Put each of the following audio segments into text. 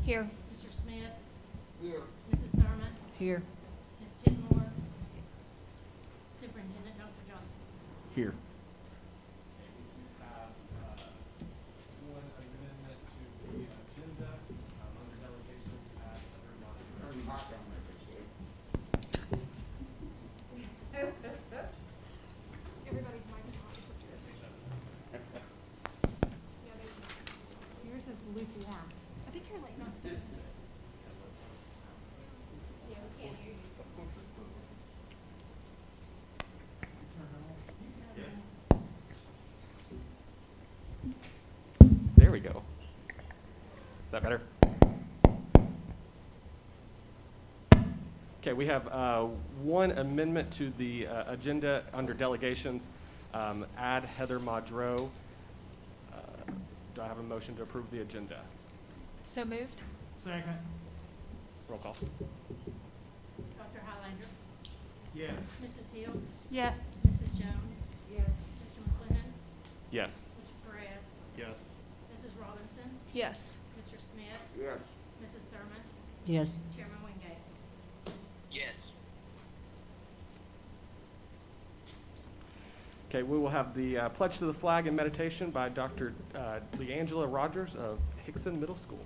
Here. Mr. Smith, Here. Mrs. Thurman, Here. Ms. Tidmore, Superintendent Dr. Johnson. Here. Have one amendment to the agenda under delegations at other monitoring. Everybody's mic is hot except yours. Yours is lukewarm. I think you're like not speaking. Yeah, we can't hear you. There we go. Is that better? Okay, we have one amendment to the agenda under delegations. Add Heather Maudreau. Do I have a motion to approve the agenda? So moved? Second. Roll call. Dr. Highlander, Yes. Mrs. Hill, Yes. Mrs. Jones. Yes. Mr. McClennan, Yes. Mr. Perez, Yes. Mrs. Robinson, Yes. Mr. Smith, Yes. Mrs. Thurman, Yes. Chairman Wingate. Yes. Okay, we will have the pledge to the flag and meditation by Dr. Leangela Rogers of Hickson Middle School.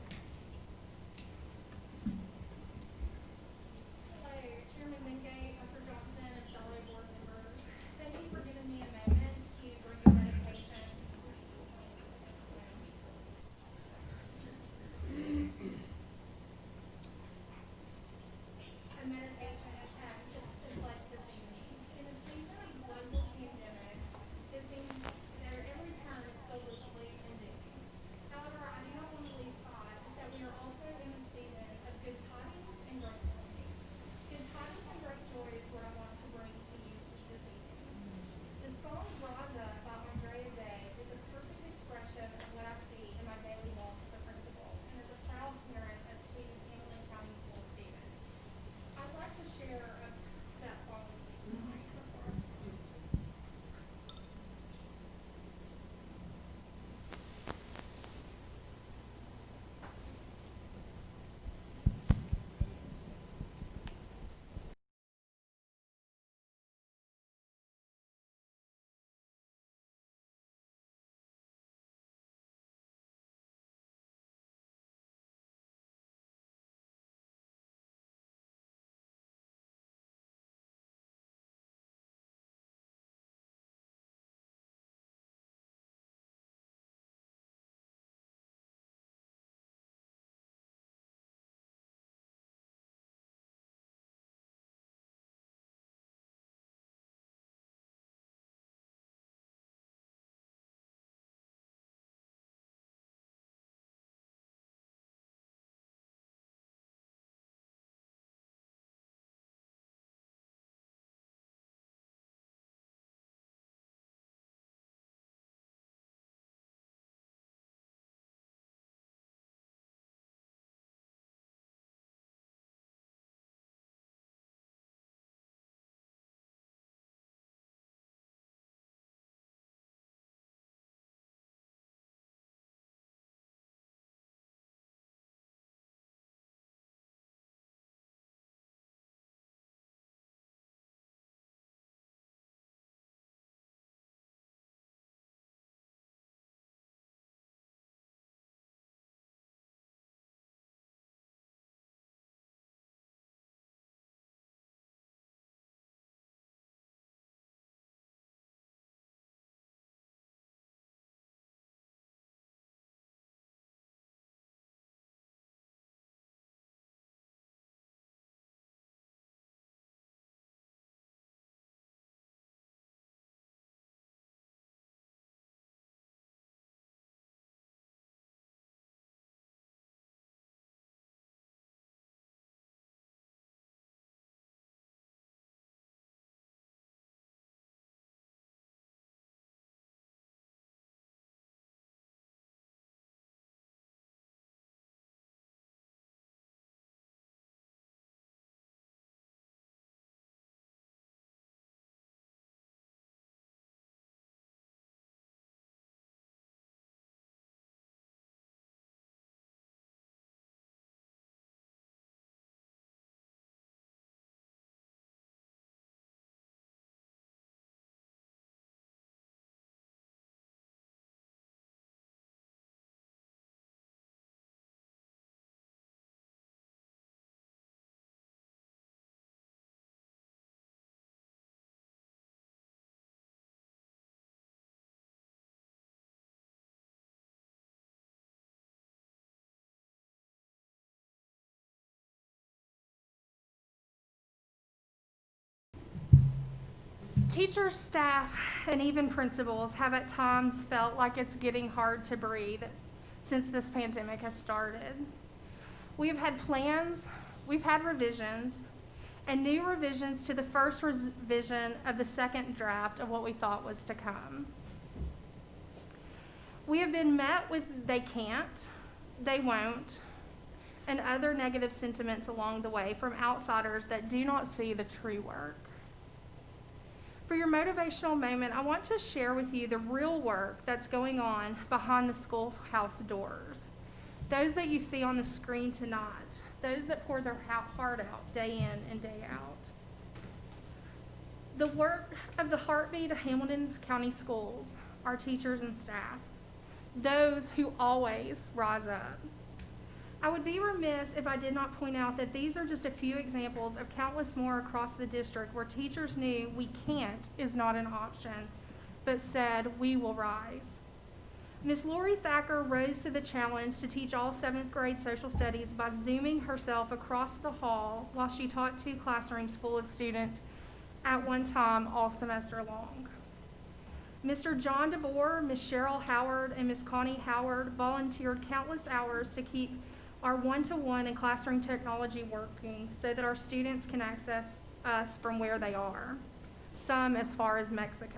Hello, Chairman Wingate, Dr. Johnson, and fellow board members. Thank you for giving me a moment to bring a meditation. A meditation attempt to pledge this evening. In a season of global pandemic, it seems that every turn is filled with gloom and doom. However, I do not want to lose sight that Teachers, staff, and even principals have at times felt like it's getting hard to breathe since this pandemic has started. We've had plans, we've had revisions, and new revisions to the first revision of the second draft of what we thought was to come. We have been met with "they can't," "they won't," and other negative sentiments along the way from outsiders that do not see the true work. For your motivational moment, I want to share with you the real work that's going on behind the schoolhouse doors. Those that you see on the screen tonight, those that pour their heart out day in and day out. The work of the heartbeat of Hamilton County Schools, our teachers and staff, those who always rise up. I would be remiss if I did not point out that these are just a few examples of countless more across the district where teachers knew "we can't" is not an option, but said "we will rise." Miss Lori Thacker rose to the challenge to teach all 7th grade social studies by Zooming herself across the hall while she taught 2 classrooms full of students at one time all semester long. Mr. John DeBoer, Miss Cheryl Howard, and Miss Connie Howard volunteered countless hours to keep our one-to-one and classroom technology working so that our students can access us from where they are, some as far as Mexico.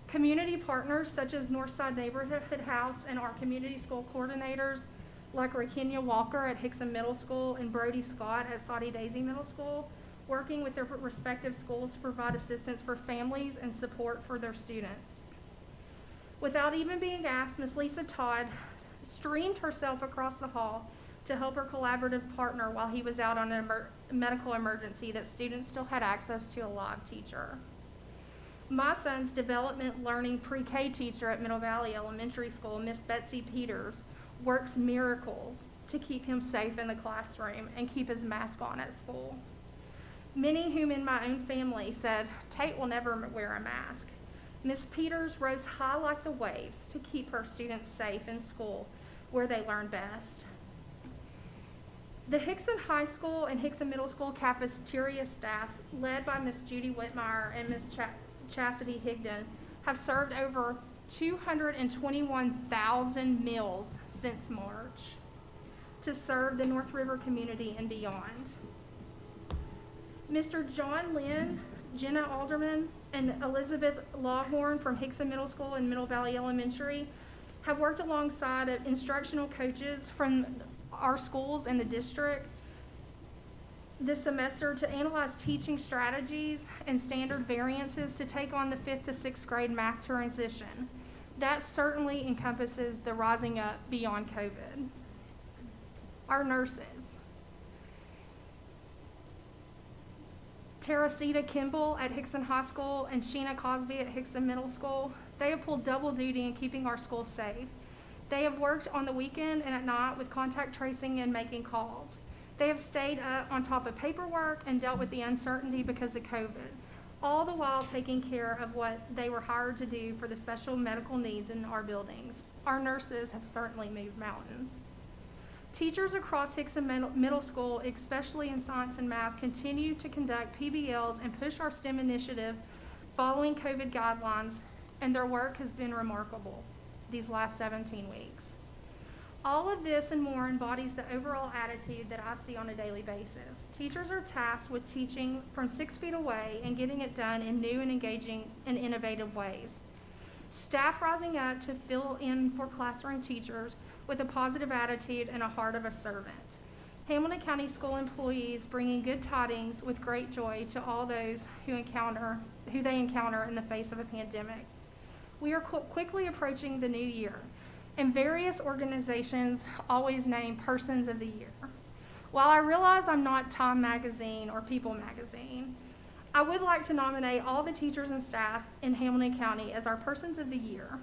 Community partners such as Northside Neighborhood House and our community school coordinators like Rakenya Walker at Hickson Middle School and Brody Scott at Soddy Daisy Middle School, working with their respective schools to provide assistance for families and support for their students. Without even being asked, Miss Lisa Todd streamed herself across the hall to help her collaborative partner while he was out on a medical emergency that students still had access to a live teacher. My son's development learning pre-K teacher at Middle Valley Elementary School, Miss Betsy Peters, works miracles to keep him safe in the classroom and keep his mask on at school. Many whom in my own family said, "Tate will never wear a mask." Miss Peters rose high like the waves to keep her students safe in school where they learn best. The Hickson High School and Hickson Middle School cafeteria staff, led by Miss Judy Whitmire and Miss Chastity Higdon, have served over 221,000 meals since March to serve the North River community and beyond. Mr. John Lynn, Jenna Alderman, and Elizabeth Lawhorn from Hickson Middle School and Middle Valley Elementary have worked alongside instructional coaches from our schools and the district this semester to analyze teaching strategies and standard variances to take on the 5th to 6th grade math transition. That certainly encompasses the rising up beyond COVID. Our nurses. Teresita Kimball at Hickson High School and Sheena Cosby at Hickson Middle School, they have pulled double duty in keeping our schools safe. They have worked on the weekend and at night with contact tracing and making calls. They have stayed up on top of paperwork and dealt with the uncertainty because of COVID, all the while taking care of what they were hired to do for the special medical needs in our buildings. Our nurses have certainly moved mountains. Teachers across Hickson Middle School, especially in science and math, continue to conduct PBLs and push our STEM initiative following COVID guidelines, and their work has been remarkable these last 17 weeks. All of this and more embodies the overall attitude that I see on a daily basis. Teachers are tasked with teaching from 6 feet away and getting it done in new and engaging and innovative ways. Staff rising up to fill in for classroom teachers with a positive attitude and a heart of a servant. Hamilton County School employees bringing good tidings with great joy to all those who they encounter in the face of a pandemic. We are quickly approaching the new year, and various organizations always name Persons of the Year. While I realize I'm not Time Magazine or People Magazine, I would like to nominate all the teachers and staff in Hamilton County as our Persons of the Year.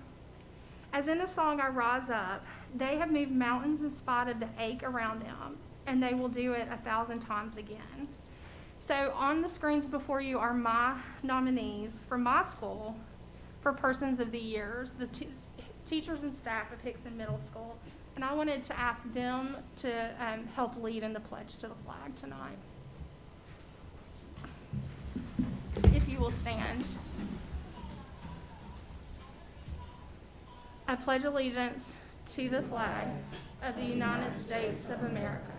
As in the song, I Rise Up, they have moved mountains in spite of the ache around them, and they will do it 1,000 times again. So on the screens before you are my nominees for my school for Persons of the Years, the teachers and staff of Hickson Middle School, and I wanted to ask them to help lead in the pledge to the flag tonight. If you you will stand. I pledge allegiance to the flag of the United States of America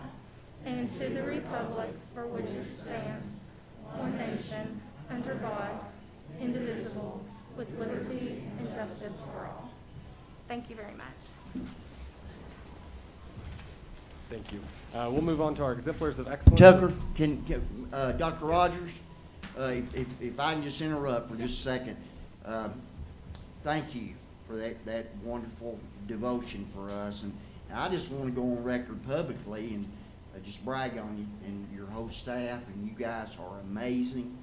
and to the republic for which it stands, one nation, under God, indivisible, with liberty and justice for all. Thank you very much. Thank you. We'll move on to our exemplars of excellence. Tucker, Dr. Rogers, if I can just interrupt for just a second. Thank you for that wonderful devotion for us. And I just want to go on record publicly and just brag on you and your whole staff. And you guys are amazing.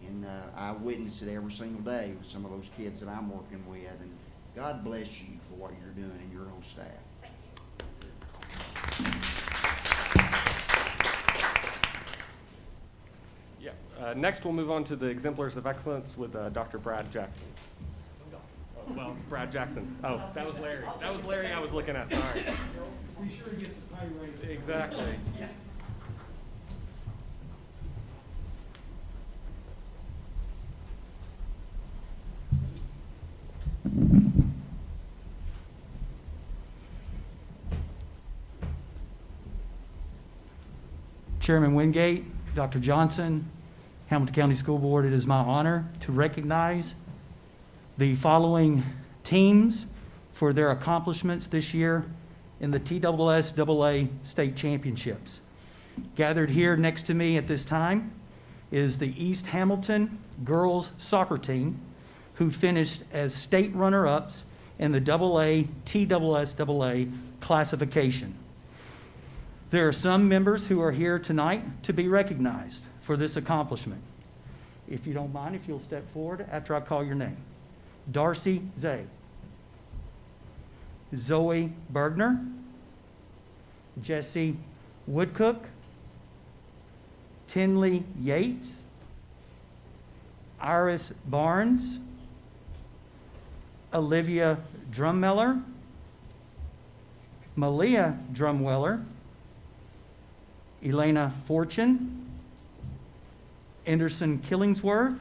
And I witness it every single day with some of those kids that I'm working with. And God bless you for what you're doing and your whole staff. Yeah. Next, we'll move on to the exemplars of excellence with Dr. Brad Jackson. Well, Brad Jackson. Oh, that was Larry. That was Larry I was looking at. Sorry. Be sure he gets the pay raise. Exactly. Chairman Wingate, Dr. Johnson, Hamilton County School Board, it is my honor to recognize the following teams for their accomplishments this year in the TSSAA State Championships. Gathered here next to me at this time is the East Hamilton girls soccer team, who finished as state runner-ups in the AA TSSAA classification. There are some members who are here tonight to be recognized for this accomplishment. If you don't mind, if you'll step forward after I call your name. Darcy Zay, Zoe Bergner, Jesse Woodcook, Tinley Yates, Iris Barnes, Olivia Drummeller, Malia Drumweller, Elena Fortune, Anderson Killingsworth,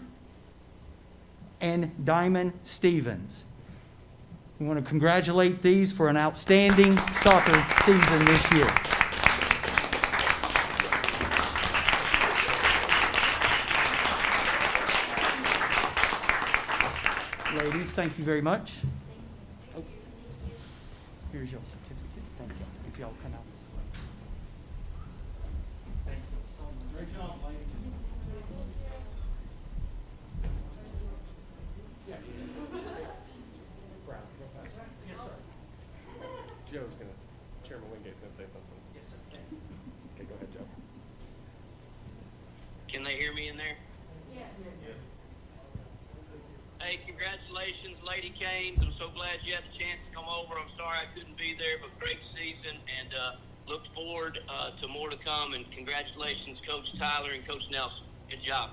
and Diamond Stevens. We want to congratulate these for an outstanding soccer season this year. Ladies, thank you very much. Oh, here's your certificate. Thank you. If y'all come out this way. Thank you so much. Great job, ladies. Brad, real fast. Yes, sir. Joe's gonna, Chairman Wingate's gonna say something. Yes, sir. Okay, go ahead, Joe. Can they hear me in there? Yes. Hey, congratulations, Lady Canes. I'm so glad you had the chance to come over. I'm sorry I couldn't be there, but great season, and look forward to more to come. And congratulations, Coach Tyler and Coach Nelson. Good job.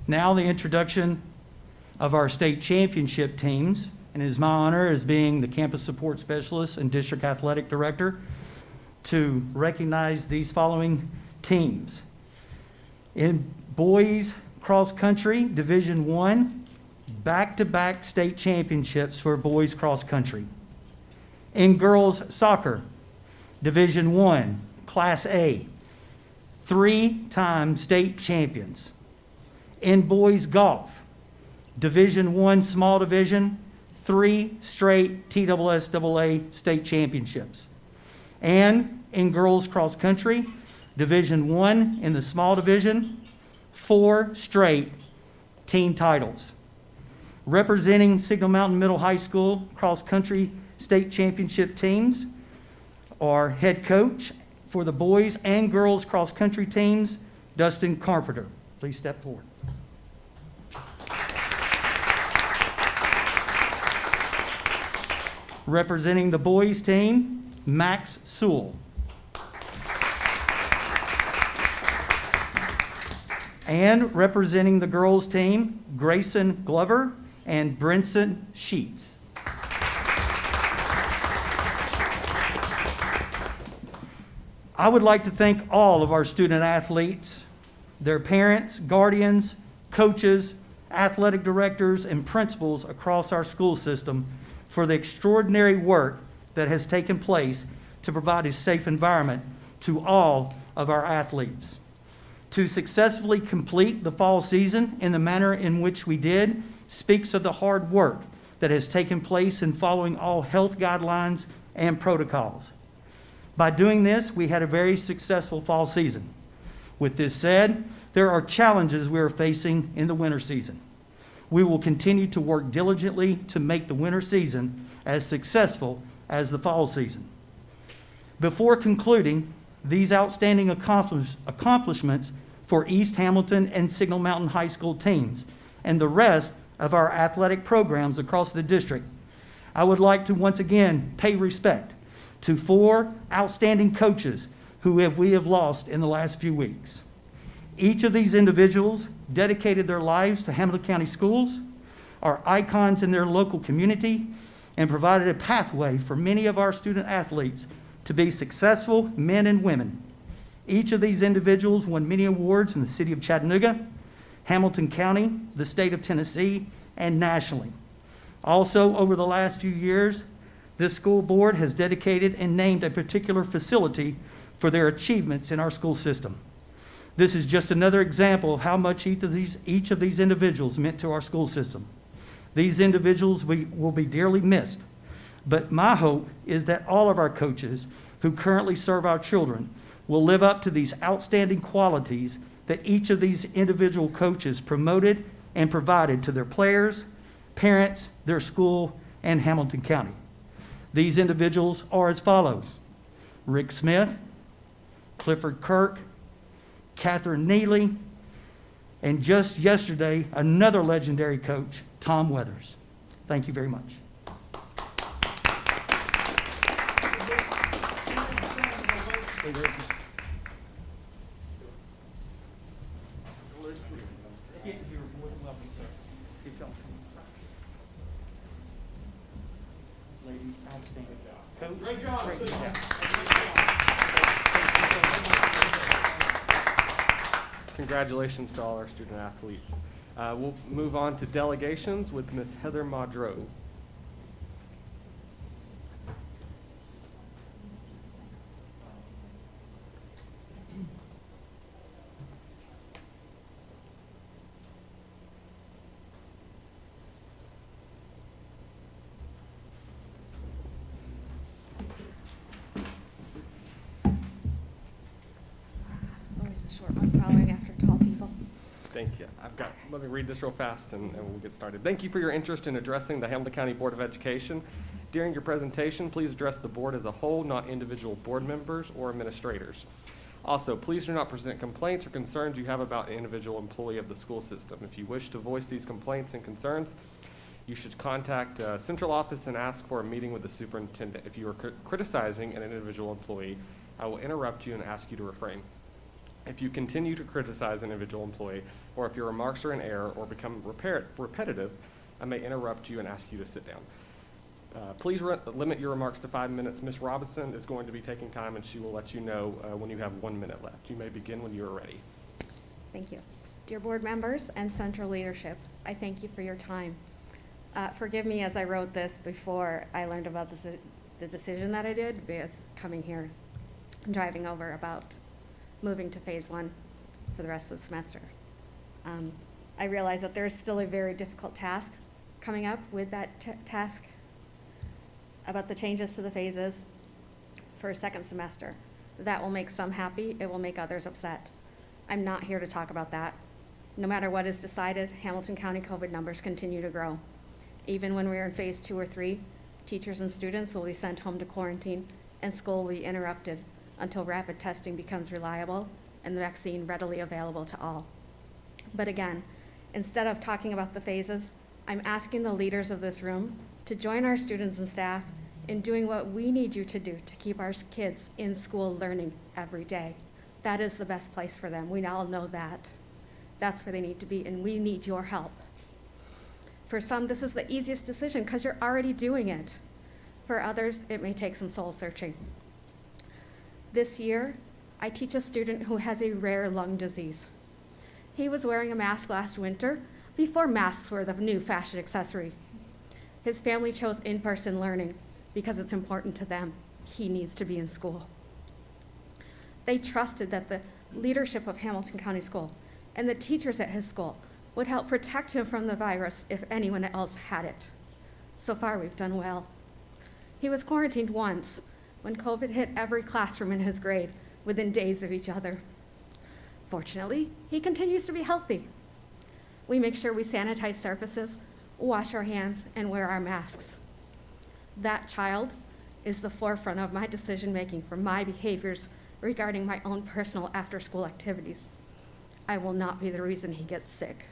Now the introduction of our state championship teams, and it is my honor as being the campus support specialist and district athletic director to recognize these following teams. In boys cross country, Division I, back-to-back state championships for boys cross country. In girls soccer, Division I, Class A, 3-time state champions. In boys golf, Division I small division, 3 straight TSSAA state championships. And in girls cross country, Division I in the small division, 4 straight team titles. Representing Signal Mountain Middle High School cross country state championship teams are head coach for the boys and girls cross country teams, Dustin Carpenter. Please step forward. Representing the boys team, Max Sewell. And representing the girls' team, Grayson Glover and Brinson Sheets. I would like to thank all of our student athletes, their parents, guardians, coaches, athletic directors, and principals across our school system for the extraordinary work that has taken place to provide a safe environment to all of our athletes. To successfully complete the fall season in the manner in which we did speaks of the hard work that has taken place in following all health guidelines and protocols. By doing this, we had a very successful fall season. With this said, there are challenges we are facing in the winter season. We will continue to work diligently to make the winter season as successful as the fall season. Before concluding, these outstanding accomplishments for East Hamilton and Signal Mountain High School teams and the rest of our athletic programs across the district, I would like to once again pay respect to 4 outstanding coaches who we have lost in the last few weeks. Each of these individuals dedicated their lives to Hamilton County Schools, are icons in their local community, and provided a pathway for many of our student athletes to be successful men and women. Each of these individuals won many awards in the city of Chattanooga, Hamilton County, the state of Tennessee, and nationally. Also, over the last few years, this school board has dedicated and named a particular facility for their achievements in our school system. This is just another example of how much each of these individuals meant to our school system. These individuals will be dearly missed, but my hope is that all of our coaches who currently serve our children will live up to these outstanding qualities that each of these individual coaches promoted and provided to their players, parents, their school, and Hamilton County. These individuals are as follows: Rick Smith, Clifford Kirk, Catherine Neely, and just yesterday, another legendary coach, Tom Weathers. Thank you very much. Ladies, outstanding. Coach, great job. Congratulations to all our student athletes. We'll move on to delegations with Ms. Heather Maudreau. Always the short one following after tall people. Thank you. Let me read this real fast and we'll get started. Thank you for your interest in addressing the Hamilton County Board of Education. During your presentation, please address the board as a whole, not individual board members or administrators. Also, please do not present complaints or concerns you have about an individual employee of the school system. If you wish to voice these complaints and concerns, you should contact central office and ask for a meeting with the superintendent. If you are criticizing an individual employee, I will interrupt you and ask you to refrain. If you continue to criticize an individual employee, or if your remarks are in error or become repetitive, I may interrupt you and ask you to sit down. Please limit your remarks to 5 minutes. Ms. Robinson is going to be taking time, and she will let you know when you have 1 minute left. You may begin when you are ready. Thank you. Dear board members and central leadership, I thank you for your time. Forgive me as I wrote this before I learned about the decision that I did, because coming here and driving over about moving to phase 1 for the rest of the semester. I realize that there's still a very difficult task coming up with that task about the changes to the phases for a second semester. That will make some happy, it will make others upset. I'm not here to talk about that. No matter what is decided, Hamilton County COVID numbers continue to grow. Even when we're in phase 2 or 3, teachers and students will be sent home to quarantine and school will be interrupted until rapid testing becomes reliable and the vaccine readily available to all. But again, instead of talking about the phases, I'm asking the leaders of this room to join our students and staff in doing what we need you to do to keep our kids in school learning every day. That is the best place for them. We all know that. that's where they need to be, and we need your help. For some, this is the easiest decision because you're already doing it. For others, it may take some soul searching. This year, I teach a student who has a rare lung disease. He was wearing a mask last winter before masks were the new fashion accessory. His family chose in-person learning because it's important to them. He needs to be in school. They trusted that the leadership of Hamilton County School and the teachers at his school would help protect him from the virus if anyone else had it. So far, we've done well. He was quarantined once when COVID hit every classroom in his grade within days of each other. Fortunately, he continues to be healthy. We make sure we sanitize surfaces, wash our hands, and wear our masks. That child is the forefront of my decision-making for my behaviors regarding my own personal after-school activities. I will not be the reason he gets sick.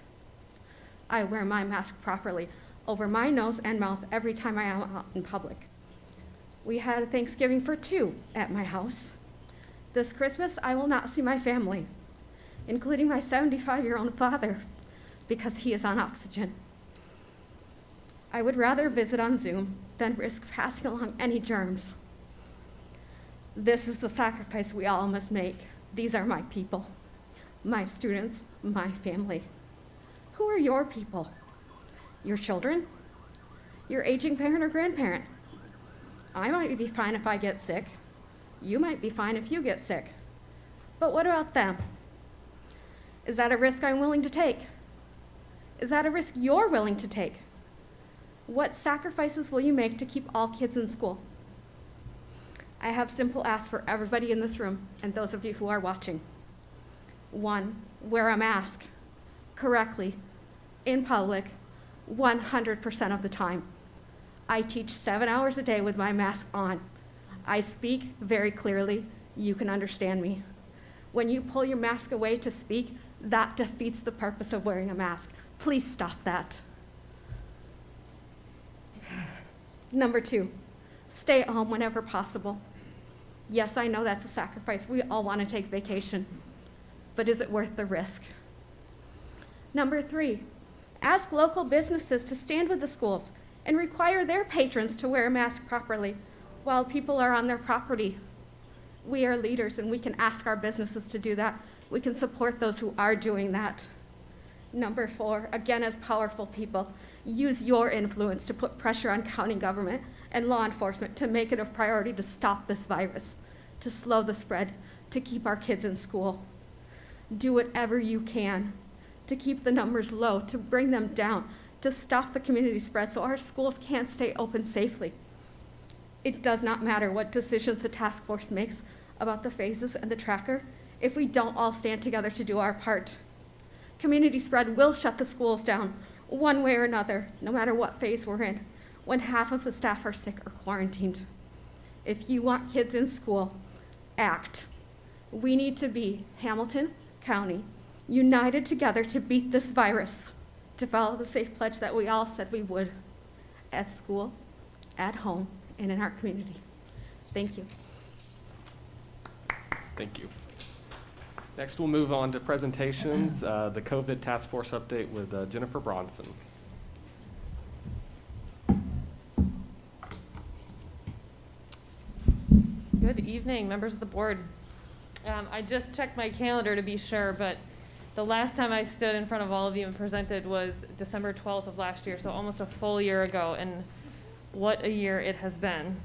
I wear my mask properly over my nose and mouth every time I am out in public. We had a Thanksgiving for 2 at my house. This Christmas, I will not see my family, including my 75-year-old father, because he is on oxygen. I would rather visit on Zoom than risk passing along any germs. This is the sacrifice we all must make. These are my people, my students, my family. Who are your people? Your children? Your aging parent or grandparent? I might be fine if I get sick. You might be fine if you get sick. But what about them? Is that a risk I'm willing to take? Is that a risk you're willing to take? What sacrifices will you make to keep all kids in school? I have simple asks for everybody in this room and those of you who are watching. 1, wear a mask correctly, in public, 100% of the time. I teach 7 hours a day with my mask on. I speak very clearly. You can understand me. When you pull your mask away to speak, that defeats the purpose of wearing a mask. Please stop that. Number 2, stay at home whenever possible. Yes, I know that's a sacrifice. We all want to take vacation, but is it worth the risk? Number 3, ask local businesses to stand with the schools and require their patrons to wear a mask properly while people are on their property. We are leaders and we can ask our businesses to do that. We can support those who are doing that. Number 4, again, as powerful people, use your influence to put pressure on county government and law enforcement to make it a priority to stop this virus, to slow the spread, to keep our kids in school. Do whatever you can to keep the numbers low, to bring them down, to stop the community spread so our schools can stay open safely. It does not matter what decisions the task force makes about the phases and the tracker if we don't all stand together to do our part. Community spread will shut the schools down one way or another, no matter what phase we're in, when half of the staff are sick or quarantined. If you want kids in school, act. We need to be Hamilton County, united together to beat this virus, to follow the safe pledge that we all said we would at school, at home, and in our community. Thank you. Thank you. Next, we'll move on to presentations, the COVID task force update with Jennifer Bronson. Good evening, members of the board. I just checked my calendar to be sure, but the last time I stood in front of all of you and presented was December 12th of last year, so almost a full year ago, and what a year it has been.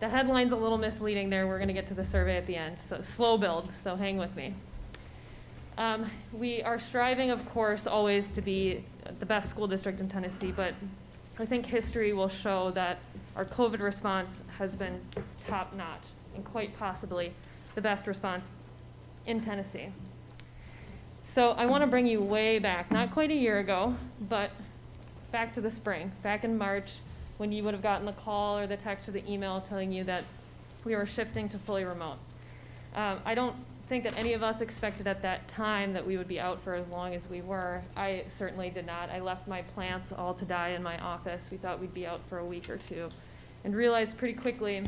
The headline's a little misleading there. We're going to get to the survey at the end, so slow build, so hang with me. We are striving, of course, always to be the best school district in Tennessee, but I think history will show that our COVID response has been top-notch and quite possibly the best response in Tennessee. So I want to bring you way back, not quite a year ago, but back to the spring, back in March, when you would have gotten the call or the text or the email telling you that we were shifting to fully remote. I don't think that any of us expected at that time that we would be out for as long as we were. I certainly did not. I left my plants all to die in my office. We thought we'd be out for a week or two and realized pretty quickly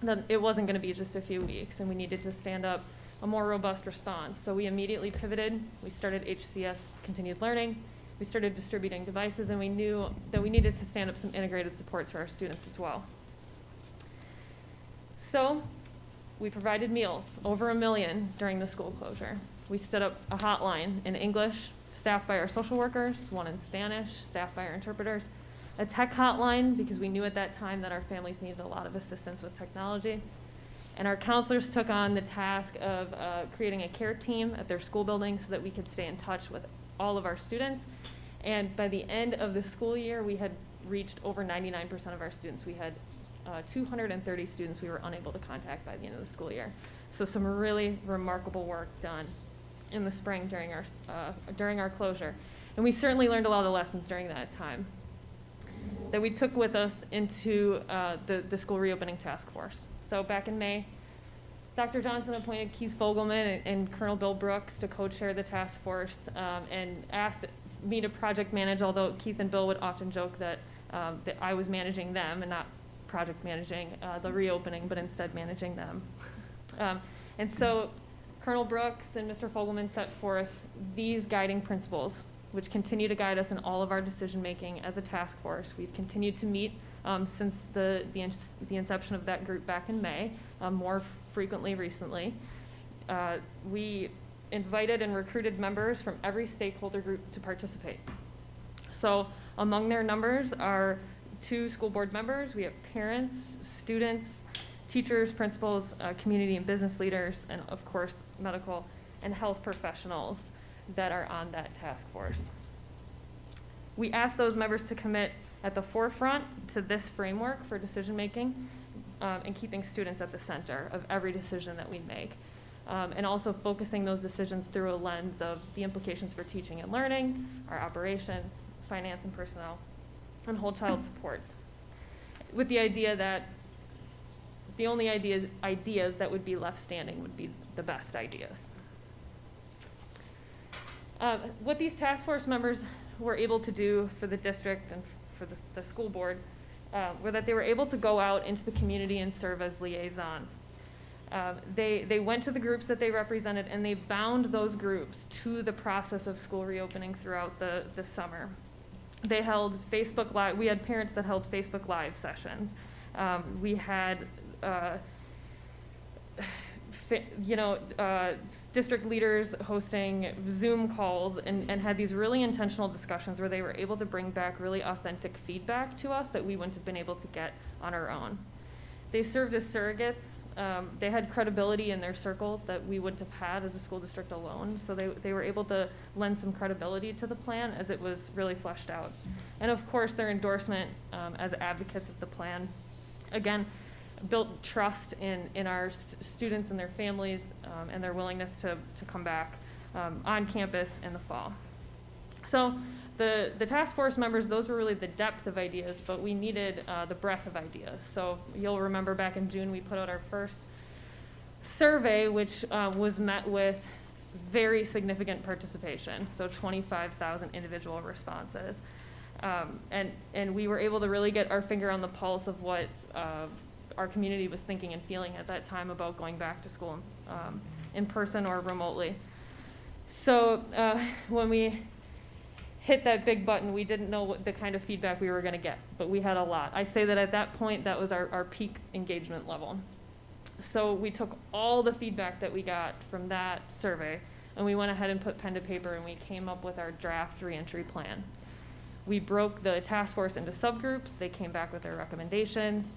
that it wasn't going to be just a few weeks, and we needed to stand up a more robust response. So we immediately pivoted. We started HCS continued learning. We started distributing devices, and we knew that we needed to stand up some integrated supports for our students as well. So we provided meals, over 1 million during the school closure. We stood up a hotline in English, staffed by our social workers, one in Spanish, staffed by our interpreters, a tech hotline, because we knew at that time that our families needed a lot of assistance with technology. And our counselors took on the task of creating a care team at their school building so that we could stay in touch with all of our students. And by the end of the school year, we had reached over 99% of our students. We had 230 students we were unable to contact by the end of the school year. So some really remarkable work done in the spring during our closure. And we certainly learned a lot of lessons during that time that we took with us into the school reopening task force. So back in May, Dr. Johnson appointed Keith Fogelman and Colonel Bill Brooks to co-chair the task force and asked me to project manage, although Keith and Bill would often joke that I was managing them and not project managing the reopening, but instead managing them. And so Colonel Brooks and Mr. Fogelman set forth these guiding principles, which continue to guide us in all of our decision-making as a task force. We've continued to meet since the inception of that group back in May, more frequently recently. We invited and recruited members from every stakeholder group to participate. So among their numbers are 2 school board members. We have parents, students, teachers, principals, community and business leaders, and of course, medical and health professionals that are on that task force. We asked those members to commit at the forefront to this framework for decision-making and keeping students at the center of every decision that we make. And also focusing those decisions through a lens of the implications for teaching and learning, our operations, finance and personnel, and whole child supports. With the idea that the only ideas that would be left standing would be the best ideas. What these task force members were able to do for the district and for the school board were that they were able to go out into the community and serve as liaisons. They went to the groups that they represented, and they bound those groups to the process of school reopening throughout the summer. They held Facebook Live. We had parents that held Facebook Live sessions. We had district leaders hosting Zoom calls and had these really intentional discussions where they were able to bring back really authentic feedback to us that we wouldn't have been able to get on our own. They served as surrogates. They had credibility in their circles that we wouldn't have had as a school district alone, so they were able to lend some credibility to the plan as it was really fleshed out. And of course, their endorsement as advocates of the plan, again, built trust in our students and their families and their willingness to come back on campus in the fall. So the task force members, those were really the depth of ideas, but we needed the breadth of ideas. So you'll remember back in June, we put out our first survey, which was met with very significant participation, so 25,000 individual responses. And we were able to really get our finger on the pulse of what our community was thinking and feeling at that time about going back to school in person or remotely. So when we hit that big button, we didn't know what the kind of feedback we were going to get, but we had a lot. I say that at that point, that was our peak engagement level. So we took all the feedback that we got from that survey, and we went ahead and put pen to paper, and we came up with our draft reentry plan. We broke the task force into subgroups. They came back with their recommendations.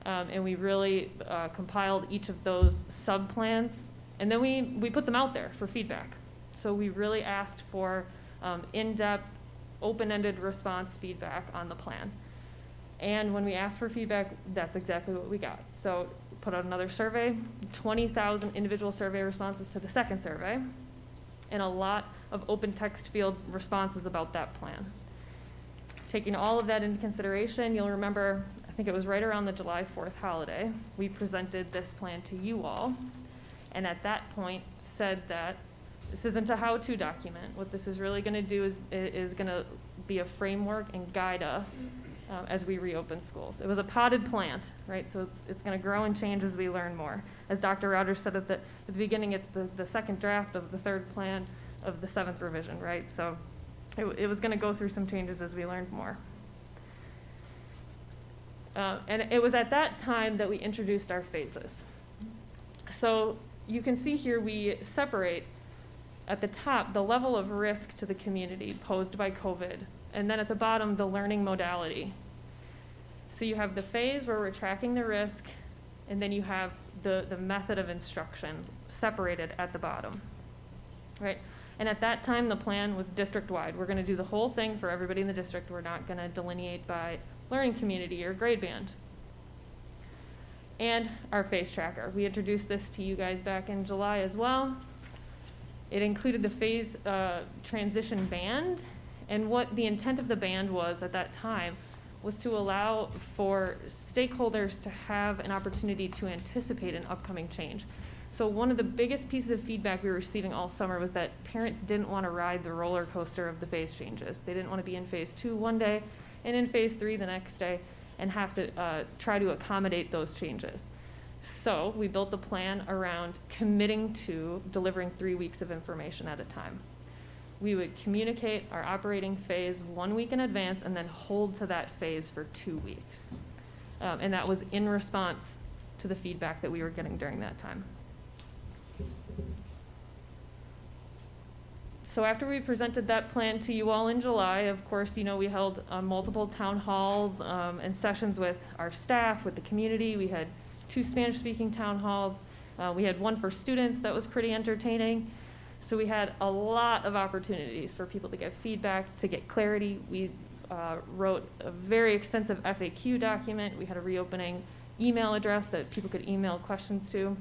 And we really compiled each of those sub-plans, and then we put them out there for feedback. So we really asked for in-depth, open-ended response feedback on the plan. And when we asked for feedback, that's exactly what we got. So put out another survey, 20,000 individual survey responses to the second survey, and a lot of open text field responses about that plan. Taking all of that into consideration, you'll remember, I think it was right around the July 4th holiday, we presented this plan to you all, and at that point said that this isn't a how-to document. What this is really going to do is going to be a framework and guide us as we reopen schools. It was a potted plant, right? So it's going to grow and change as we learn more. As Dr. Rogers said at the beginning, it's the second draft of the third plan of the 7th revision, right? So it was going to go through some changes as we learned more. And it was at that time that we introduced our phases. So you can see here we separate at the top the level of risk to the community posed by COVID, and then at the bottom the learning modality. So you have the phase where we're tracking the risk, and then you have the method of instruction separated at the bottom, right? And at that time the plan was district-wide. We're going to do the whole thing for everybody in the district. We're not going to delineate by learning community or grade band. And our phase tracker. We introduced this to you guys back in July as well. It included the phase transition band, and what the intent of the band was at that time was to allow for stakeholders to have an opportunity to anticipate an upcoming change. So one of the biggest pieces of feedback we were receiving all summer was that parents didn't want to ride the roller coaster of the phase changes. They didn't want to be in phase 2 one day and in phase 3 the next day and have to try to accommodate those changes. So we built the plan around committing to delivering 3 weeks of information at a time. We would communicate our operating phase 1 week in advance and then hold to that phase for 2 weeks. And that was in response to the feedback that we were getting during that time. So after we presented that plan to you all in July, of course, you know, we held multiple town halls and sessions with our staff, with the community. We had 2 Spanish-speaking town halls. We had 1 for students that was pretty entertaining. So we had a lot of opportunities for people to get feedback, to get clarity. We wrote a very extensive FAQ document. We had a reopening email address that people could email questions to.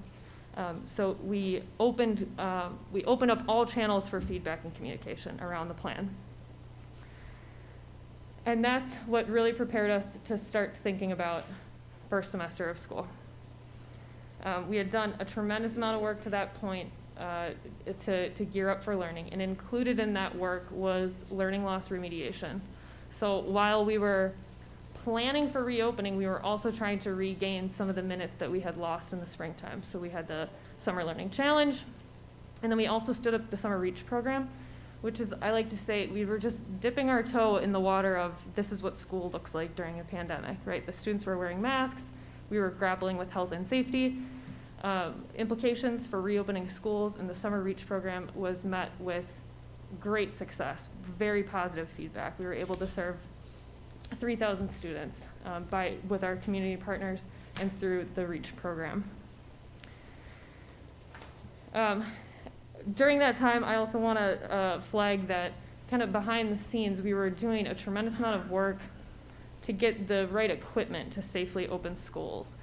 So we opened up all channels for feedback and communication around the plan. And that's what really prepared us to start thinking about first semester of school. We had done a tremendous amount of work to that point to gear up for learning, and included in that work was learning loss remediation. So while we were planning for reopening, we were also trying to regain some of the minutes that we had lost in the springtime. So we had the Summer Learning Challenge, and then we also stood up the Summer Reach program, which is, I like to say, we were just dipping our toe in the water of this is what school looks like during a pandemic, right? The students were wearing masks, we were grappling with health and safety. Implications for reopening schools, and the Summer Reach program was met with great success, very positive feedback. We were able to serve 3,000 students with our community partners and through the REACH program. During that time, I also want to flag that kind of behind the scenes, we were doing a tremendous amount of work to get the right equipment to safely open schools.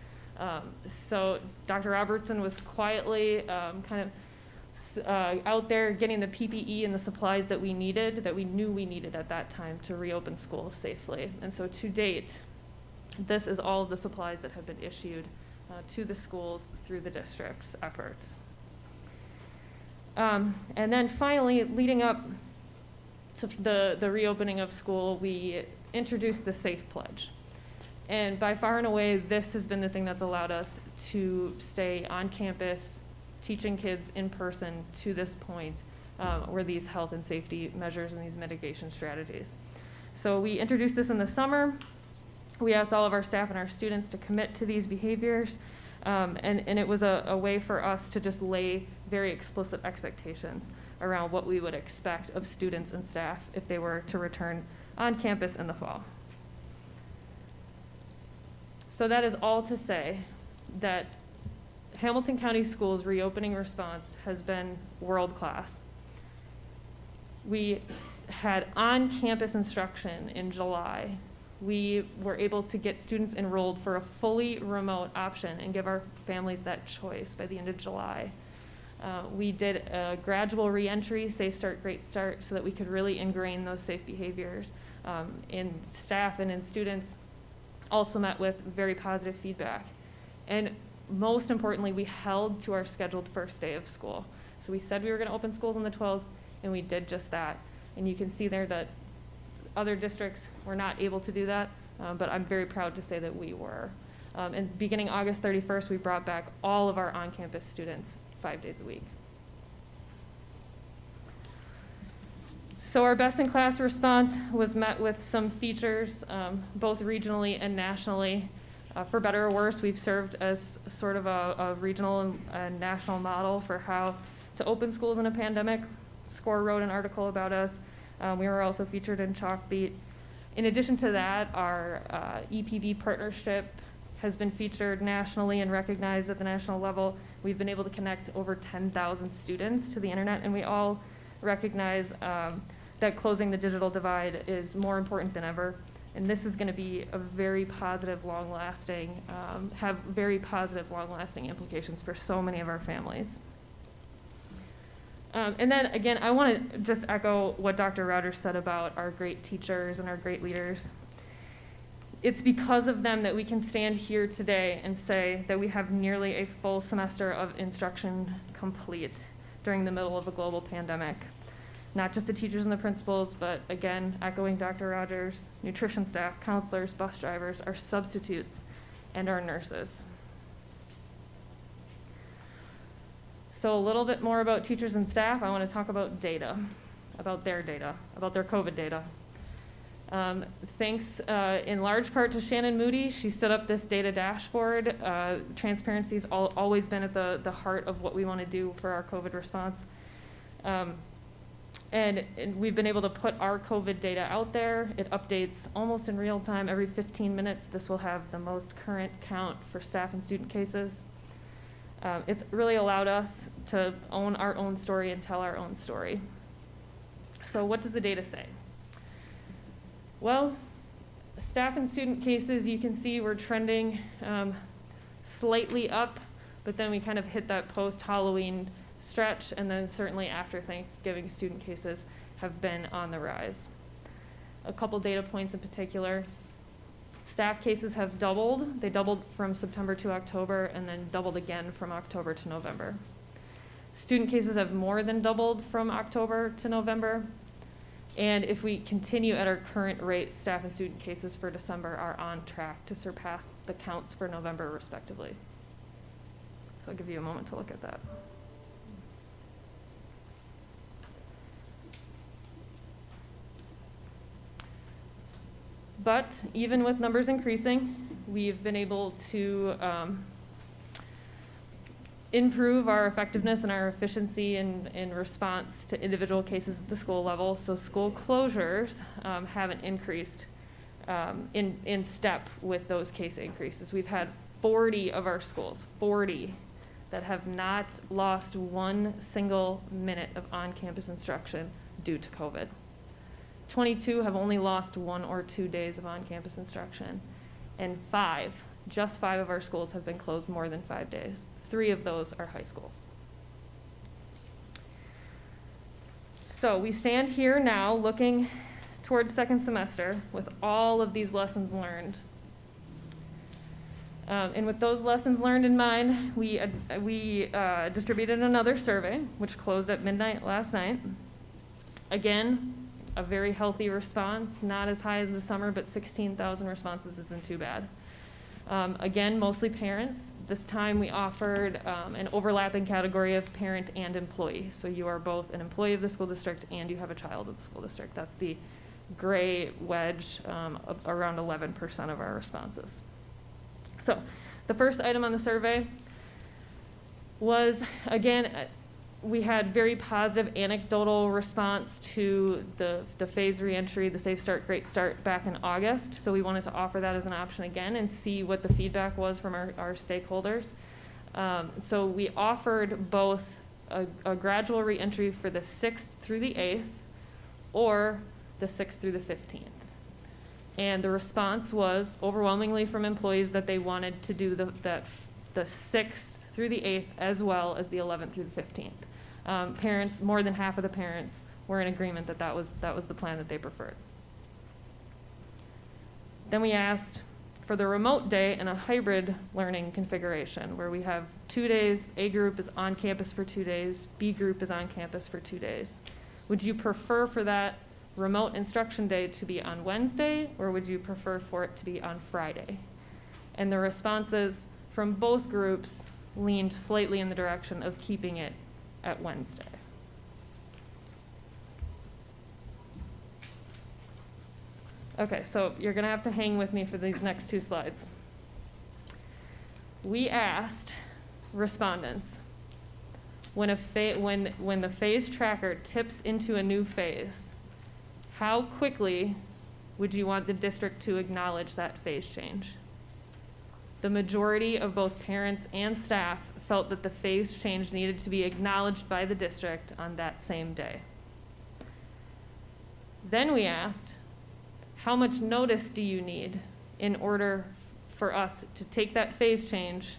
So Dr. Robertson was quietly out there getting the PPE and the supplies that we needed, that we knew we needed at that time to reopen schools safely. And so to date, this is all of the supplies that have been issued to the schools through the district's efforts. And then finally, leading up to the reopening of school, we introduced the SAFE Pledge. And by far and away, this has been the thing that's allowed us to stay on campus, teaching kids in person to this point, were these health and safety measures and these mitigation strategies. So we introduced this in the summer. We asked all of our staff and our students to commit to these behaviors, and it was a way for us to just lay very explicit expectations around what we would expect of students and staff if they were to return on campus in the fall. So that is all to say that Hamilton County Schools' reopening response has been world-class. We had on-campus instruction in July. We were able to get students enrolled for a fully remote option and give our families that choice by the end of July. We did a gradual reentry, safe start, great start, so that we could really ingrain those safe behaviors in staff and in students. Also met with very positive feedback. And most importantly, we held to our scheduled first day of school. So we said we were going to open schools on the 12th, and we did just that. And you can see there that other districts were not able to do that. but I'm very proud to say that we were. And beginning August 31st, we brought back all of our on-campus students 5 days a week. So our best-in-class response was met with some features, both regionally and nationally. For better or worse, we've served as sort of a regional and national model for how to open schools in a pandemic. SCORE wrote an article about us. We were also featured in Chalkbeat. In addition to that, our EPB partnership has been featured nationally and recognized at the national level. We've been able to connect over 10,000 students to the internet, and we all recognize that closing the digital divide is more important than ever. And this is going to be a very positive, long-lasting, have very positive, long-lasting implications for so many of our families. And then again, I want to just echo what Dr. Rogers said about our great teachers and our great leaders. It's because of them that we can stand here today and say that we have nearly a full semester of instruction complete during the middle of a global pandemic. Not just the teachers and the principals, but again, echoing Dr. Rogers, nutrition staff, counselors, bus drivers, our substitutes, and our nurses. So a little bit more about teachers and staff. I want to talk about data, about their COVID data. Thanks in large part to Shannon Moody. She stood up this data dashboard. Transparency has always been at the heart of what we want to do for our COVID response. And we've been able to put our COVID data out there. It updates almost in real time. Every 15 minutes, this will have the most current count for staff and student cases. It's really allowed us to own our own story and tell our own story. So what does the data say? Well, staff and student cases, you can see we're trending slightly up, but then we kind of hit that post-Halloween stretch, and then certainly after Thanksgiving, student cases have been on the rise. A couple data points in particular. Staff cases have doubled. They doubled from September to October, and then doubled again from October to November. Student cases have more than doubled from October to November. And if we continue at our current rate, staff and student cases for December are on track to surpass the counts for November, respectively. So I'll give you a moment to look at that. But even with numbers increasing, we've been able to improve our effectiveness and our efficiency in response to individual cases at the school level. So school closures haven't increased in step with those case increases. We've had 40 of our schools, 40, that have not lost one single minute of on-campus instruction due to COVID. 22 have only lost 1 or 2 days of on-campus instruction, and just five of our schools have been closed more than 5 days. 3 of those are high schools. So we stand here now looking towards second semester with all of these lessons learned. And with those lessons learned in mind, we distributed another survey, which closed at midnight last night. Again, a very healthy response, not as high as the summer, but 16,000 responses isn't too bad. Again, mostly parents. This time we offered an overlapping category of parent and employee. So you are both an employee of the school district and you have a child of the school district. That's the gray wedge of around 11% of our responses. So the first item on the survey was, again, we had very positive anecdotal response to the phased reentry, the Safe Start, Great Start back in August. So we wanted to offer that as an option again and see what the feedback was from our stakeholders. So we offered both a gradual reentry for the 6th through the 8th or the 6th through the 15th. And the response was overwhelmingly from employees that they wanted to do the 6th through the 8th as well as the 11th through the 15th. Parents, more than half of the parents were in agreement that that was the plan that they preferred. Then we asked for the remote day and a hybrid learning configuration where we have 2 days, A group is on campus for 2 days, B group is on campus for 2 days. Would you prefer for that remote instruction day to be on Wednesday, or would you prefer for it to be on Friday? And the responses from both groups leaned slightly in the direction of keeping it at Wednesday. Okay, so you're gonna have to hang with me for these next two slides. We asked respondents, when the phase tracker tips into a new phase, how quickly would you want the district to acknowledge that phase change? The majority of both parents and staff felt that the phase change needed to be acknowledged by the district on that same day. Then we asked, how much notice do you need in order for us to take that phase change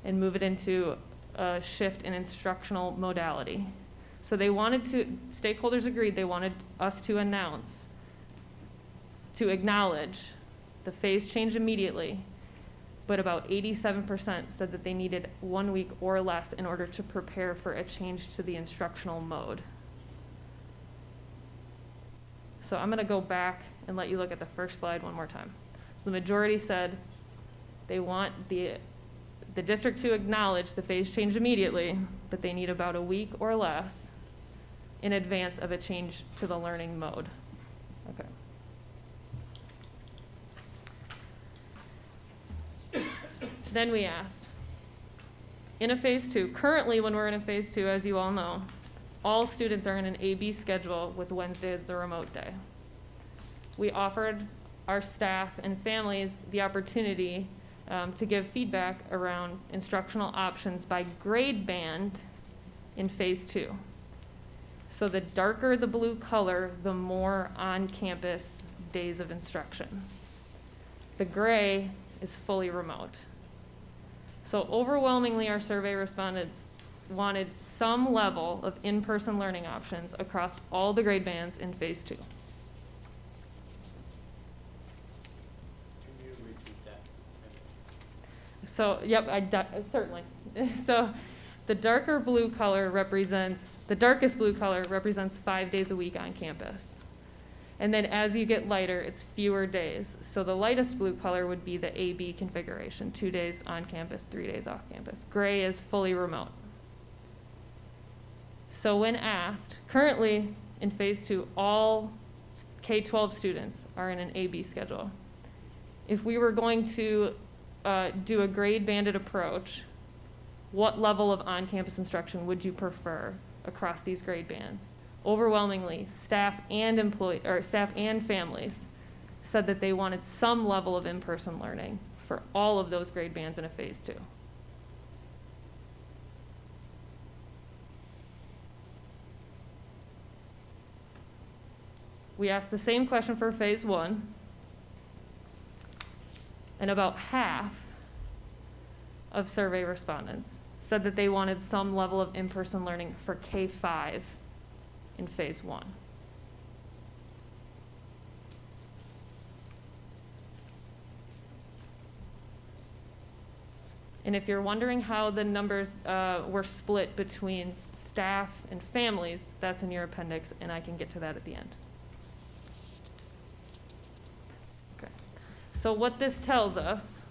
and move it into a shift in instructional modality? So stakeholders agreed they wanted us to acknowledge the phase change immediately, but about 87% said that they needed 1 week or less in order to prepare for a change to the instructional mode. So I'm gonna go back and let you look at the first slide one more time. So the majority said they want the district to acknowledge the phase change immediately, but they need about a week or less in advance of a change to the learning mode. Okay. Then we asked, in a phase 2, currently when we're in a phase 2, as you all know, all students are in an A-B schedule with Wednesday as the remote day. We offered our staff and families the opportunity to give feedback around instructional options by grade band in phase 2. So the darker the blue color, the more on-campus days of instruction. The gray is fully remote. So overwhelmingly, our survey respondents wanted some level of in-person learning options across all the grade bands in phase 2. Can you repeat that? So, yep, certainly. So the darkest blue color represents 5 days a week on campus. And then as you get lighter, it's fewer days. So the lightest blue color would be the A-B configuration, 2 days on campus, 3 days off campus. Gray is fully remote. So when asked, currently in phase 2, all K-12 students are in an A-B schedule. If we were going to do a grade banded approach, what level of on-campus instruction would you prefer across these grade bands? Overwhelmingly, staff and families said that they wanted some level of in-person learning for all of those grade bands in a phase 2. We asked the same question for phase 1, and about half of survey respondents said that they wanted some level of in-person learning for K-5 in phase 1. And if you're wondering how the numbers were split between staff and families, that's in your appendix, and I can get to that at the end. Okay. So what this tells us,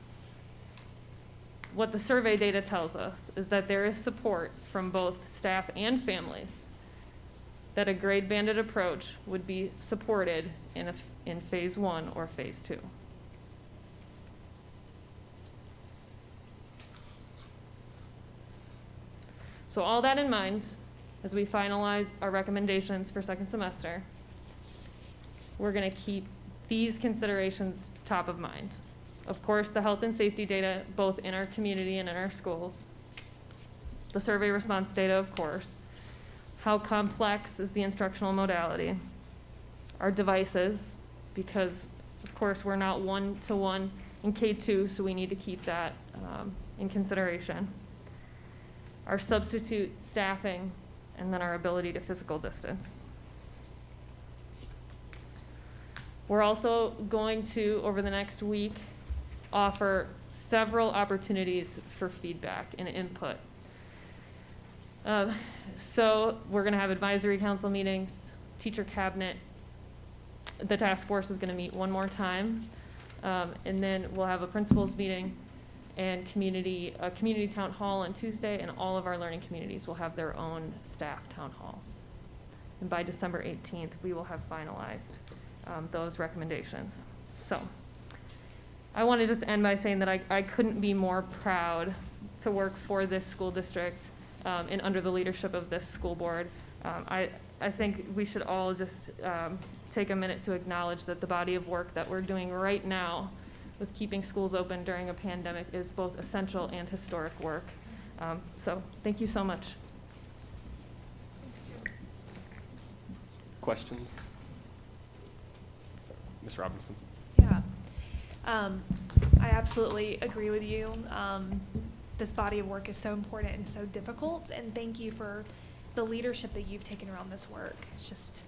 what the survey data tells us, is that there is support from both staff and families that a grade banded approach would be supported in phase 1 or phase 2. So all that in mind, as we finalize our recommendations for second semester, we're going to keep these considerations top of mind. Of course, the health and safety data, both in our community and in our schools. The survey response data, of course. How complex is the instructional modality? Our devices, because of course we're not one-to-one in K2, so we need to keep that in consideration. Our substitute staffing, and then our ability to physical distance. We're also going to, over the next week, offer several opportunities for feedback and input. So we're going to have advisory council meetings, teacher cabinet the task force is going to meet one more time, and then we'll have a principals meeting and a community town hall on Tuesday, and all of our learning communities will have their own staff town halls. And by December 18th, we will have finalized those recommendations. So I want to just end by saying that I couldn't be more proud to work for this school district and under the leadership of this school board. I think we should all just take a minute to acknowledge that the body of work that we're doing right now with keeping schools open during a pandemic is both essential and historic work. So thank you so much. Questions? Ms. Robinson? Yeah. I absolutely agree with you. This body of work is so important and so difficult, and thank you for the leadership that you've taken around this work. It's just,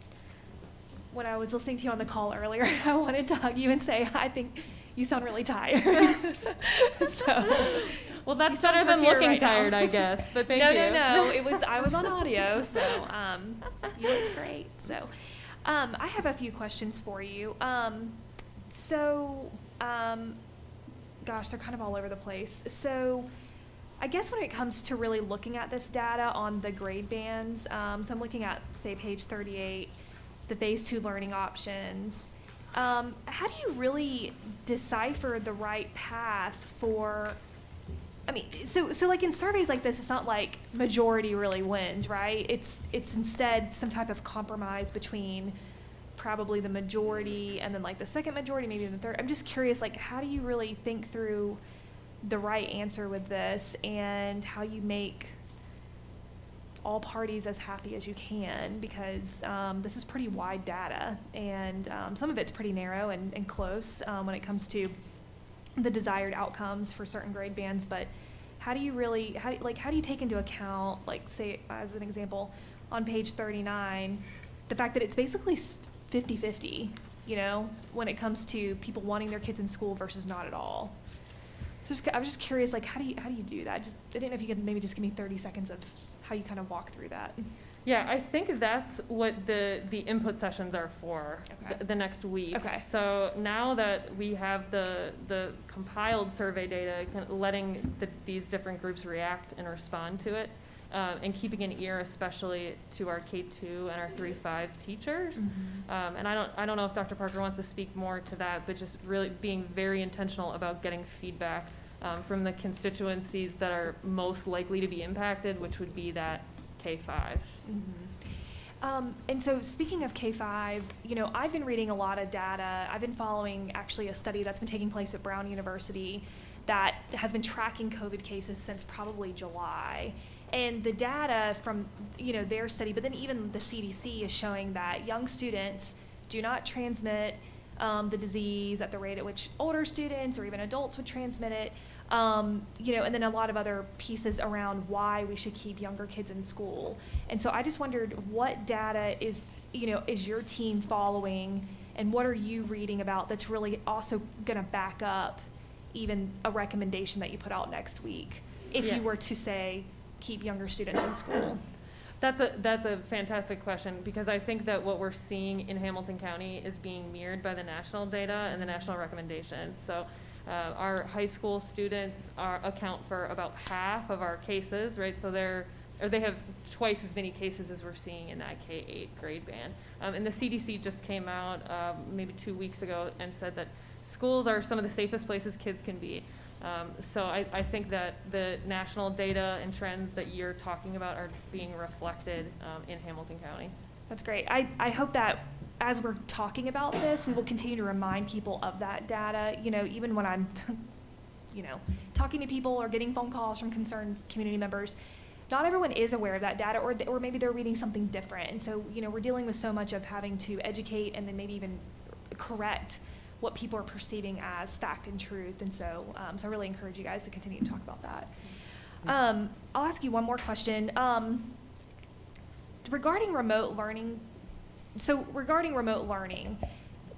when I was listening to you on the call earlier, I wanted to hug you and say, I think you sound really tired. So, well, that's better than looking tired, I guess, but thank you. No, I was on audio, so you looked great. So I have a few questions for you. Gosh, they're kind of all over the place. So I guess when it comes to really looking at this data on the grade bands, so I'm looking at, say, page 38, the phase 2 learning options. How do you really decipher the right path for, I mean, so like in surveys like this, it's not like majority really wins, right? It's instead some type of compromise between probably the majority and then like the second majority, maybe the third. I'm just curious, like, how do you really think through the right answer with this and how you make all parties as happy as you can, because this is pretty wide data, and some of it's pretty narrow and close when it comes to the desired outcomes for certain grade bands. But how do you really, how do you take into account, like, say, as an example, on page 39, the fact that it's basically 50-50, you know, when it comes to people wanting their kids in school versus not at all. So I was just curious, like, how do you do that? I didn't know if you could maybe just give me 30 seconds of how you kind of walk through that. Yeah, I think that's what the input sessions are for, Okay. the next week. Okay. So now that we have the compiled survey data, kind of letting these different groups react and respond to it, and keeping an ear especially to our K-2 and our 3-5 teachers. Mm-hmm. And I don't know if Dr. Parker wants to speak more to that, but just really being very intentional about getting feedback from the constituencies that are most likely to be impacted, which would be that K-5. Mm-hmm. And so speaking of K-5, you know, I've been reading a lot of data. I've been following actually a study that's been taking place at Brown University that has been tracking COVID cases since probably July. And the data from, you know, their study, but then even the CDC is showing that young students do not transmit the disease at the rate at which older students or even adults would transmit it. You know, and then a lot of other pieces around why we should keep younger kids in school. And so I just wondered what data is your team following, and what are you reading about that's really also gonna back up even a recommendation that you put out next week, if you were to say, keep younger students in school? That's a fantastic question, because I think that what we're seeing in Hamilton County is being mirrored by the national data and the national recommendations. So our high school students account for about half of our cases, right? So they have twice as many cases as we're seeing in that K-8 grade band. And the CDC just came out maybe 2 weeks ago and said that schools are some of the safest places kids can be. So I think that the national data and trends that you're talking about are being reflected in Hamilton County. That's great. I hope that as we're talking about this, we will continue to remind people of that data, you know, even when I'm, you know, talking to people or getting phone calls from concerned community members. Not everyone is aware of that data, or maybe they're reading something different. And so, you know, we're dealing with so much of having to educate and then maybe even correct what people are perceiving as fact and truth. And so, so I really encourage you guys to continue to talk about that. I'll ask you one more question. Regarding remote learning,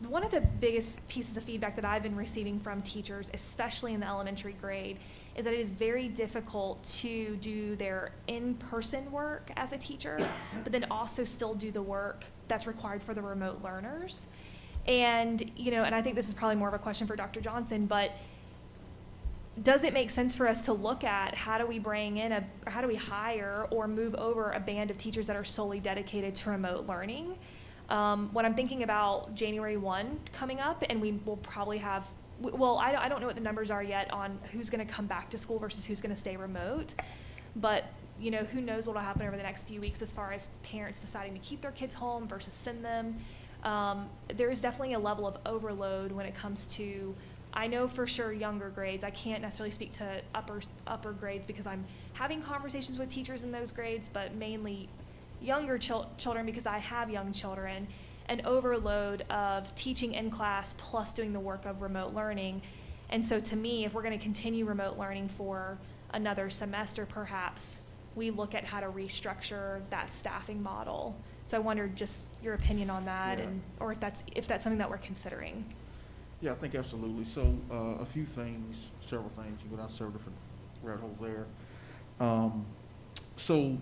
one of the biggest pieces of feedback that I've been receiving from teachers, especially in the elementary grade, is that it is very difficult to do their in-person work as a teacher, but then also still do the work that's required for the remote learners. And, and I think this is probably more of a question for Dr. Johnson, but does it make sense for us to look at how do we bring in or how do we hire or move over a band of teachers that are solely dedicated to remote learning? When I'm thinking about January 1 coming up, and we will probably have, well, I don't know what the numbers are yet on who's going to come back to school versus who's going to stay remote, but who knows what will happen over the next few weeks as far as parents deciding to keep their kids home versus send them. There is definitely a level of overload when it comes to, I know for sure younger grades. I can't necessarily speak to upper grades because I'm having conversations with teachers in those grades, but mainly younger children because I have young children. An overload of teaching in class plus doing the work of remote learning. And so to me, if we're going to continue remote learning for another semester, perhaps we look at how to restructure that staffing model. So I wondered just your opinion on that, Yeah. or if that's something that we're considering. Yeah, I think absolutely. So a few things, several things. You go down several different rabbit holes there. So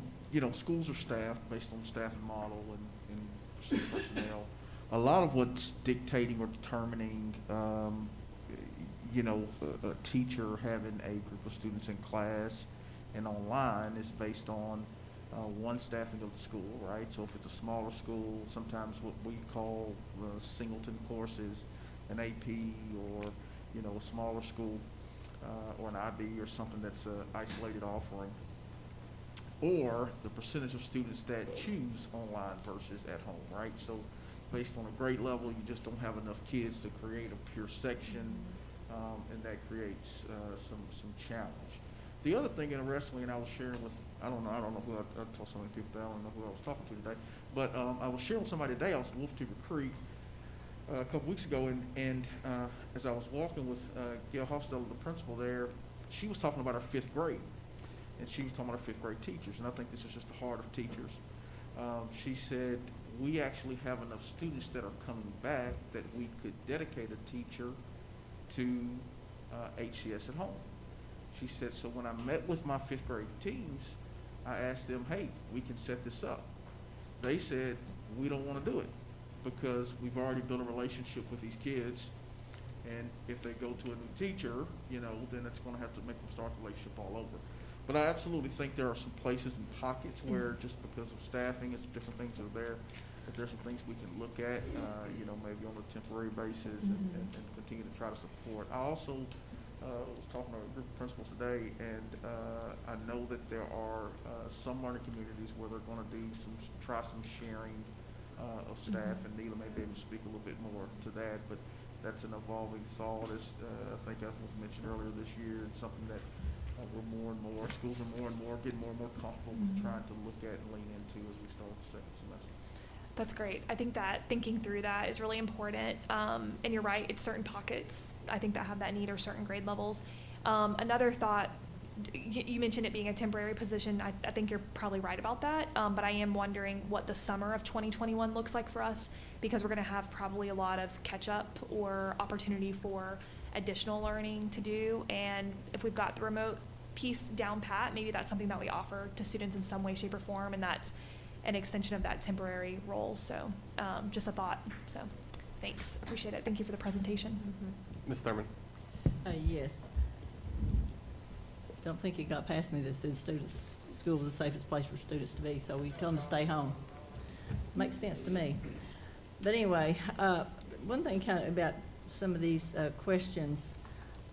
schools are staffed based on staffing model and pursuit personnel. A lot of what's dictating or determining, a teacher having a group of students in class and online is based on one, staffing of the school, right? So if it's a smaller school, sometimes what we call singleton courses, an AP or, a smaller school or an IB or something that's an isolated offering, or the percentage of students that choose online versus at home, right? So based on a grade level, you just don't have enough kids to create a pure section, and that creates some challenge. The other thing, interestingly, and I was sharing with, I don't know who I told so many people that I don't know who I was talking to today, but I was sharing with somebody today. I was at Wolf Tooth Creek a couple weeks ago, and as I was walking with Gail Hofstadter, the principal there, she was talking about our 5th grade, and she was talking about our 5th grade teachers, and I think this is just the heart of teachers. She said, we actually have enough students that are coming back that we could dedicate a teacher to HCS at home. She said, so when I met with my 5th grade teams, I asked them, hey, we can set this up. They said, we don't want to do it because we've already built a relationship with these kids, and if they go to a new teacher, then it's going to have to make them start the relationship all over. But I absolutely think there are some places and pockets where just because of staffing and some different things that are there, that there's some things we can look at, maybe on a temporary basis and continue to try to support. I also was talking to a group of principals today, and I know that there are some learning communities where they're going to try some sharing of staff, and Neela may be able to speak a little bit more to that, but that's an evolving thought, as I think that was mentioned earlier this year, and something that we're more and more, schools are more and more, getting more and more comfortable with trying to look at and lean into as we start the second semester. That's great. I think that thinking through that is really important. And you're right, it's certain pockets, I think, that have that need or certain grade levels. Another thought, you mentioned it being a temporary position. I think you're probably right about that. But I am wondering what the summer of 2021 looks like for us, because we're going to have probably a lot of catch up or opportunity for additional learning to do. And if we've got the remote piece down pat, maybe that's something that we offer to students in some way, shape, or form, and that's an extension of that temporary role. So just a thought. So thanks. Appreciate it. Thank you for the presentation. Ms. Thurman. Yes. Don't think it got past me that says school is the safest place for students to be, so we tell them to stay home. Makes sense to me. But anyway, one thing kind of about some of these questions,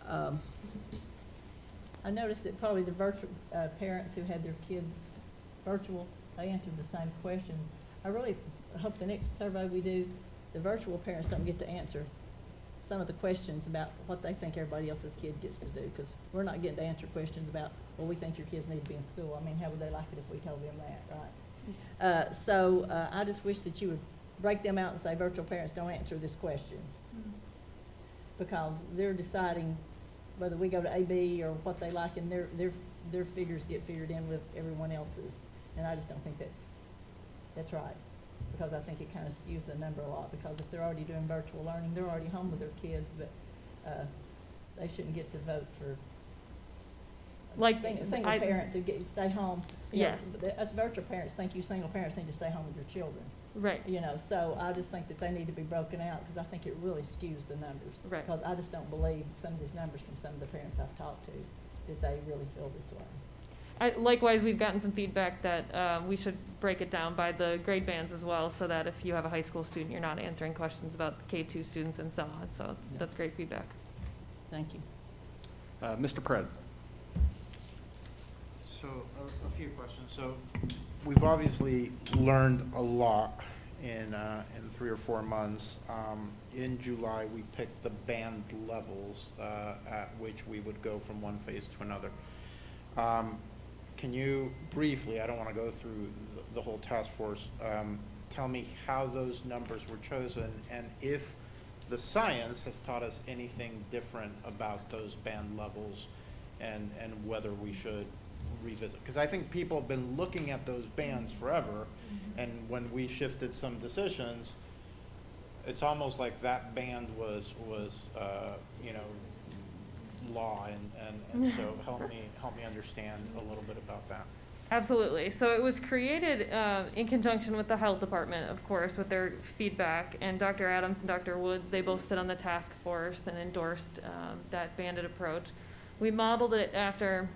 I noticed that probably the virtual parents who had their kids virtual, they answered the same questions. I really hope the next survey we do, the virtual parents don't get to answer some of the questions about what they think everybody else's kid gets to do, because we're not getting to answer questions about, well, we think your kids need to be in school. I mean, how would they like it if we told them that, right? So I just wish that you would break them out and say virtual parents don't answer this question, because they're deciding whether we go to AB or what they like, and their figures get figured in with everyone else's, and I just don't think that's right, because I think it kind of skews the number a lot, because if they're already doing virtual learning, they're already home with their kids, but they shouldn't get to vote for like single parent to stay home. You Yes. know, us virtual parents think you single parents need to stay home with your children. Right. You know, so I just think that they need to be broken out, because I think it really skews the numbers. Right. Because I just don't believe some of these numbers from some of the parents I've talked to, that they really feel this way. Likewise, we've gotten some feedback that we should break it down by the grade bands as well, so that if you have a high school student, you're not answering questions about the K2 students and so on. So Yeah. that's great feedback. Thank you. Mr. Prez. So, a few questions. So, we've obviously learned a lot in 3 or 4 months. In July, we picked the band levels at which we would go from one phase to another. Can you briefly, I don't want to go through the whole task force, tell me how those numbers were chosen, and if the science has taught us anything different about those band levels, and whether we should revisit? Because I think people have been looking at those bands forever, and when we shifted some decisions, it's almost like that band was you know, law, and so help me understand a little bit about that. Absolutely. So it was created in conjunction with the health department, of course, with their feedback, and Dr. Adams and Dr. Woods, they both sit on the task force and endorsed that banded approach. We modeled it after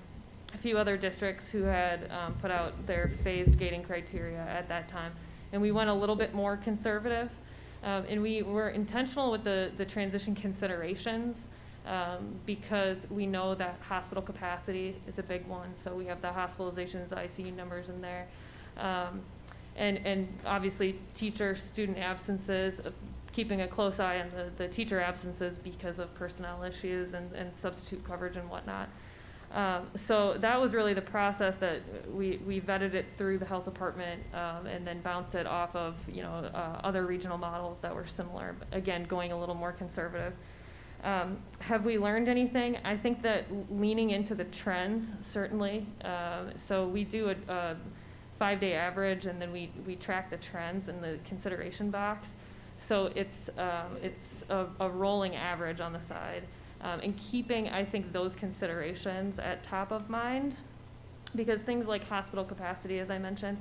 a few other districts who had put out their phased gating criteria at that time, and we went a little bit more conservative, and we were intentional with the transition considerations, because we know that hospital capacity is a big one. So we have the hospitalizations, ICU numbers in there. And obviously teacher student absences, keeping a close eye on the teacher absences because of personnel issues and substitute coverage and whatnot. So that was really the process that we vetted it through the health department, and then bounced it off of, you know, other regional models that were similar, again, going a little more conservative. Have we learned anything? I think that leaning into the trends, certainly. So we do a 5-day average, and then we track the trends in the consideration box. So it's a rolling average on the side, and keeping, I think, those considerations at top of mind, because things like hospital capacity, as I mentioned,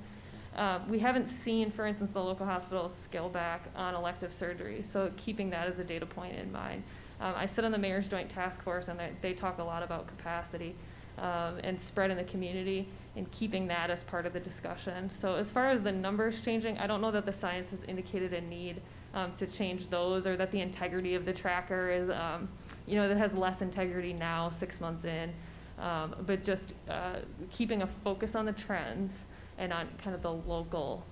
we haven't seen, for instance, the local hospitals scale back on elective surgery. So keeping that as a data point in mind. I sit on the Mayor's Joint Task Force, and they talk a lot about capacity and spread in the community, and keeping that as part of the discussion. So as far as the numbers changing, I don't know that the science has indicated a need to change those, or that the integrity of the tracker is, you know, that has less integrity now, 6 months in, but just keeping a focus on the trends and on kind of the local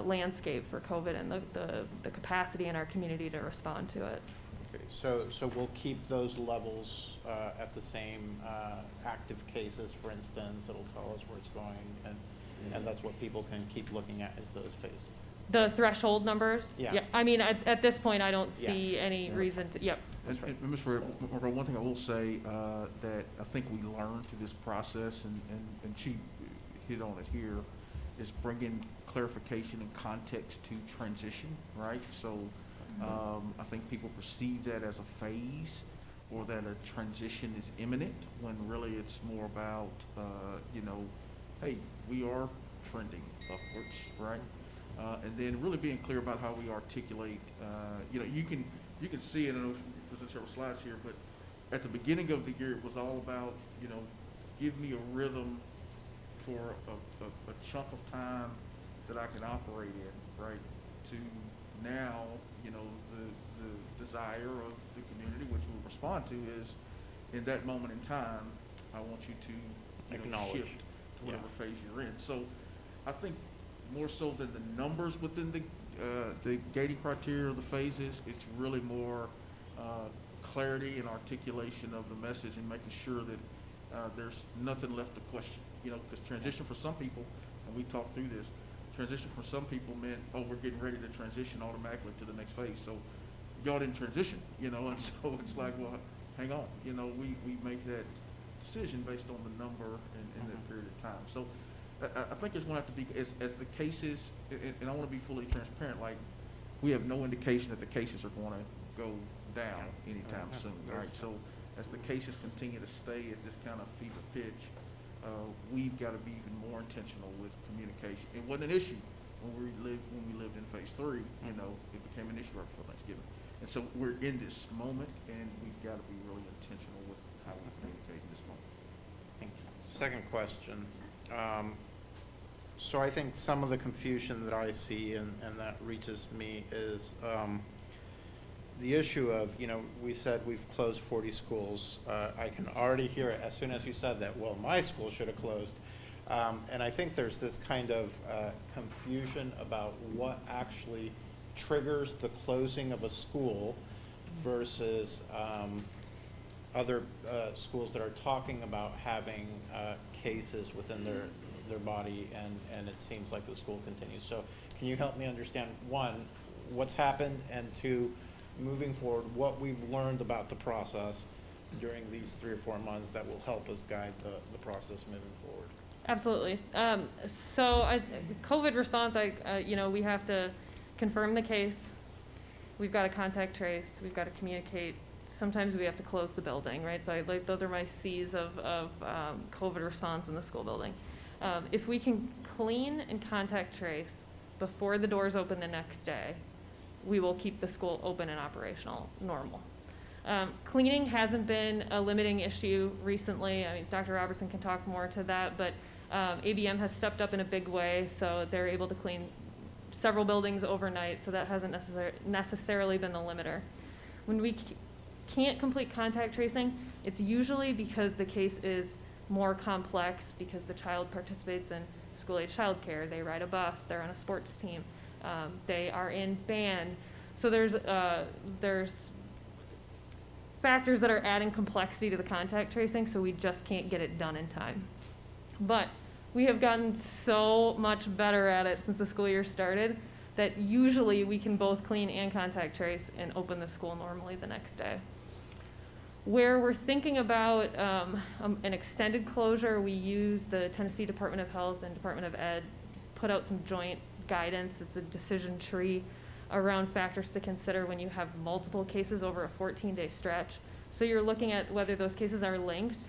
landscape for COVID, and the capacity in our community to respond to it. Okay, so we'll keep those levels at the same active cases, for instance. It'll tell us where it's going, and that's what people can keep looking at, is those phases. The threshold numbers? Yeah. I mean, at this point, I don't Yeah. see any reason to, yep. And Mr. Monroe, one thing I will say that I think we learned through this process, and she hit on it here, is bringing clarification and context to transition, right? So I think people perceive that as a phase, or that a transition is imminent, when really it's more about, you know, hey, we are trending upwards, right? And then really being clear about how we articulate, you know, you can see it, I know there's several slides here, but at the beginning of the year, it was all about, you know, give me a rhythm for a chunk of time that I can operate in, right? To now, you know, the desire of the community, which we'll respond to, is in that moment in time, I want you to, you know, shift to whatever phase you're in. So I think more so than the numbers within the gating criteria or the phases, it's really more clarity and articulation of the message, and making sure that there's nothing left to question. You know, because transition for some people, and we talked through this, transition for some people meant, oh, we're getting ready to transition automatically to the next phase. So y'all didn't transition, you know, and so it's like, well, hang on. You know, we make that decision based on the number in that period of time. So I think it's going to have to be, as the cases, and I want to be fully transparent, like, we have no indication that the cases are going to go down anytime soon, right? So as the cases continue to stay at this kind of fever pitch, we've got to be even more intentional with communication. It wasn't an issue when we lived in phase 3, you know, it became an issue right before Thanksgiving. And so we're in this moment, and we've got to be really intentional with how we communicate in this moment. Thank you. Second question. So I think some of the confusion that I see and that reaches me is the issue of, you know, we said we've closed 40 schools. I can already hear it as soon as you said that, well, my school should have closed. And I think there's this kind of confusion about what actually triggers the closing of a school versus other schools that are talking about having cases within their body, and it seems like the school continues. So can you help me understand, one, what's happened, and two, moving forward, what we've learned about the process during these 3 or 4 months that will help us guide the process moving forward? Absolutely. So COVID response, you know, we have to confirm the case. We've got to contact trace. We've got to communicate. Sometimes we have to close the building, right? So those are my C's of COVID response in the school building. If we can clean and contact trace before the doors open the next day, we will keep the school open and operational normal. Cleaning hasn't been a limiting issue recently. I mean, Dr. Robertson can talk more to that, but ABM has stepped up in a big way, so they're able to clean several buildings overnight, so that hasn't necessarily been the limiter. When we can't complete contact tracing, it's usually because the case is more complex, because the child participates in school-age childcare, they ride a bus, they're on a sports team, they are in band. So there's factors that are adding complexity to the contact tracing, so we just can't get it done in time. But we have gotten so much better at it since the school year started that usually we can both clean and contact trace and open the school normally the next day. Where we're thinking about an extended closure, we use the Tennessee Department of Health and Department of Ed, put out some joint guidance. It's a decision tree around factors to consider when you have multiple cases over a 14-day stretch. So you're looking at whether those cases are linked,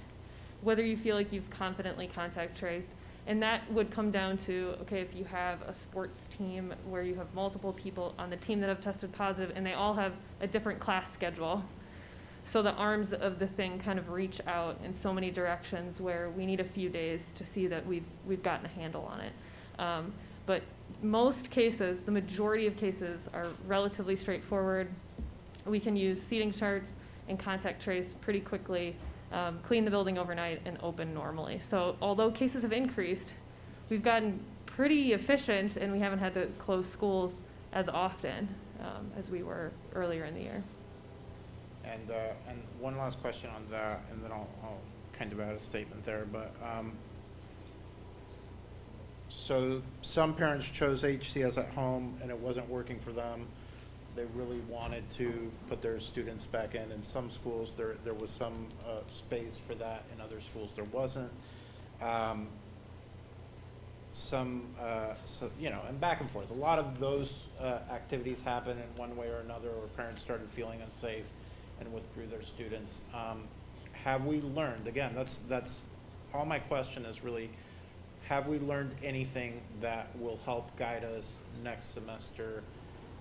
whether you feel like you've confidently contact traced, and that would come down to, okay, if you have a sports team where you have multiple people on the team that have tested positive and they all have a different class schedule. So the arms of the thing kind of reach out in so many directions where we need a few days to see that we've gotten a handle on it. But most cases, the majority of cases are relatively straightforward. We can use seating charts and contact trace pretty quickly, clean the building overnight, and open normally. So although cases have increased, we've gotten pretty efficient, and we haven't had to close schools as often as we were earlier in the year. And one last question on that, and then I'll kind of add a statement there. But so some parents chose HCS at home, and it wasn't working for them. They really wanted to put their students back in. In some schools, there was some space for that. In other schools, there wasn't. So, you know, and back and forth. A lot of those activities happen in one way or another, or parents started feeling unsafe and withdrew their students. Have we learned, again, that's all my question is really, have we learned anything that will help guide us next semester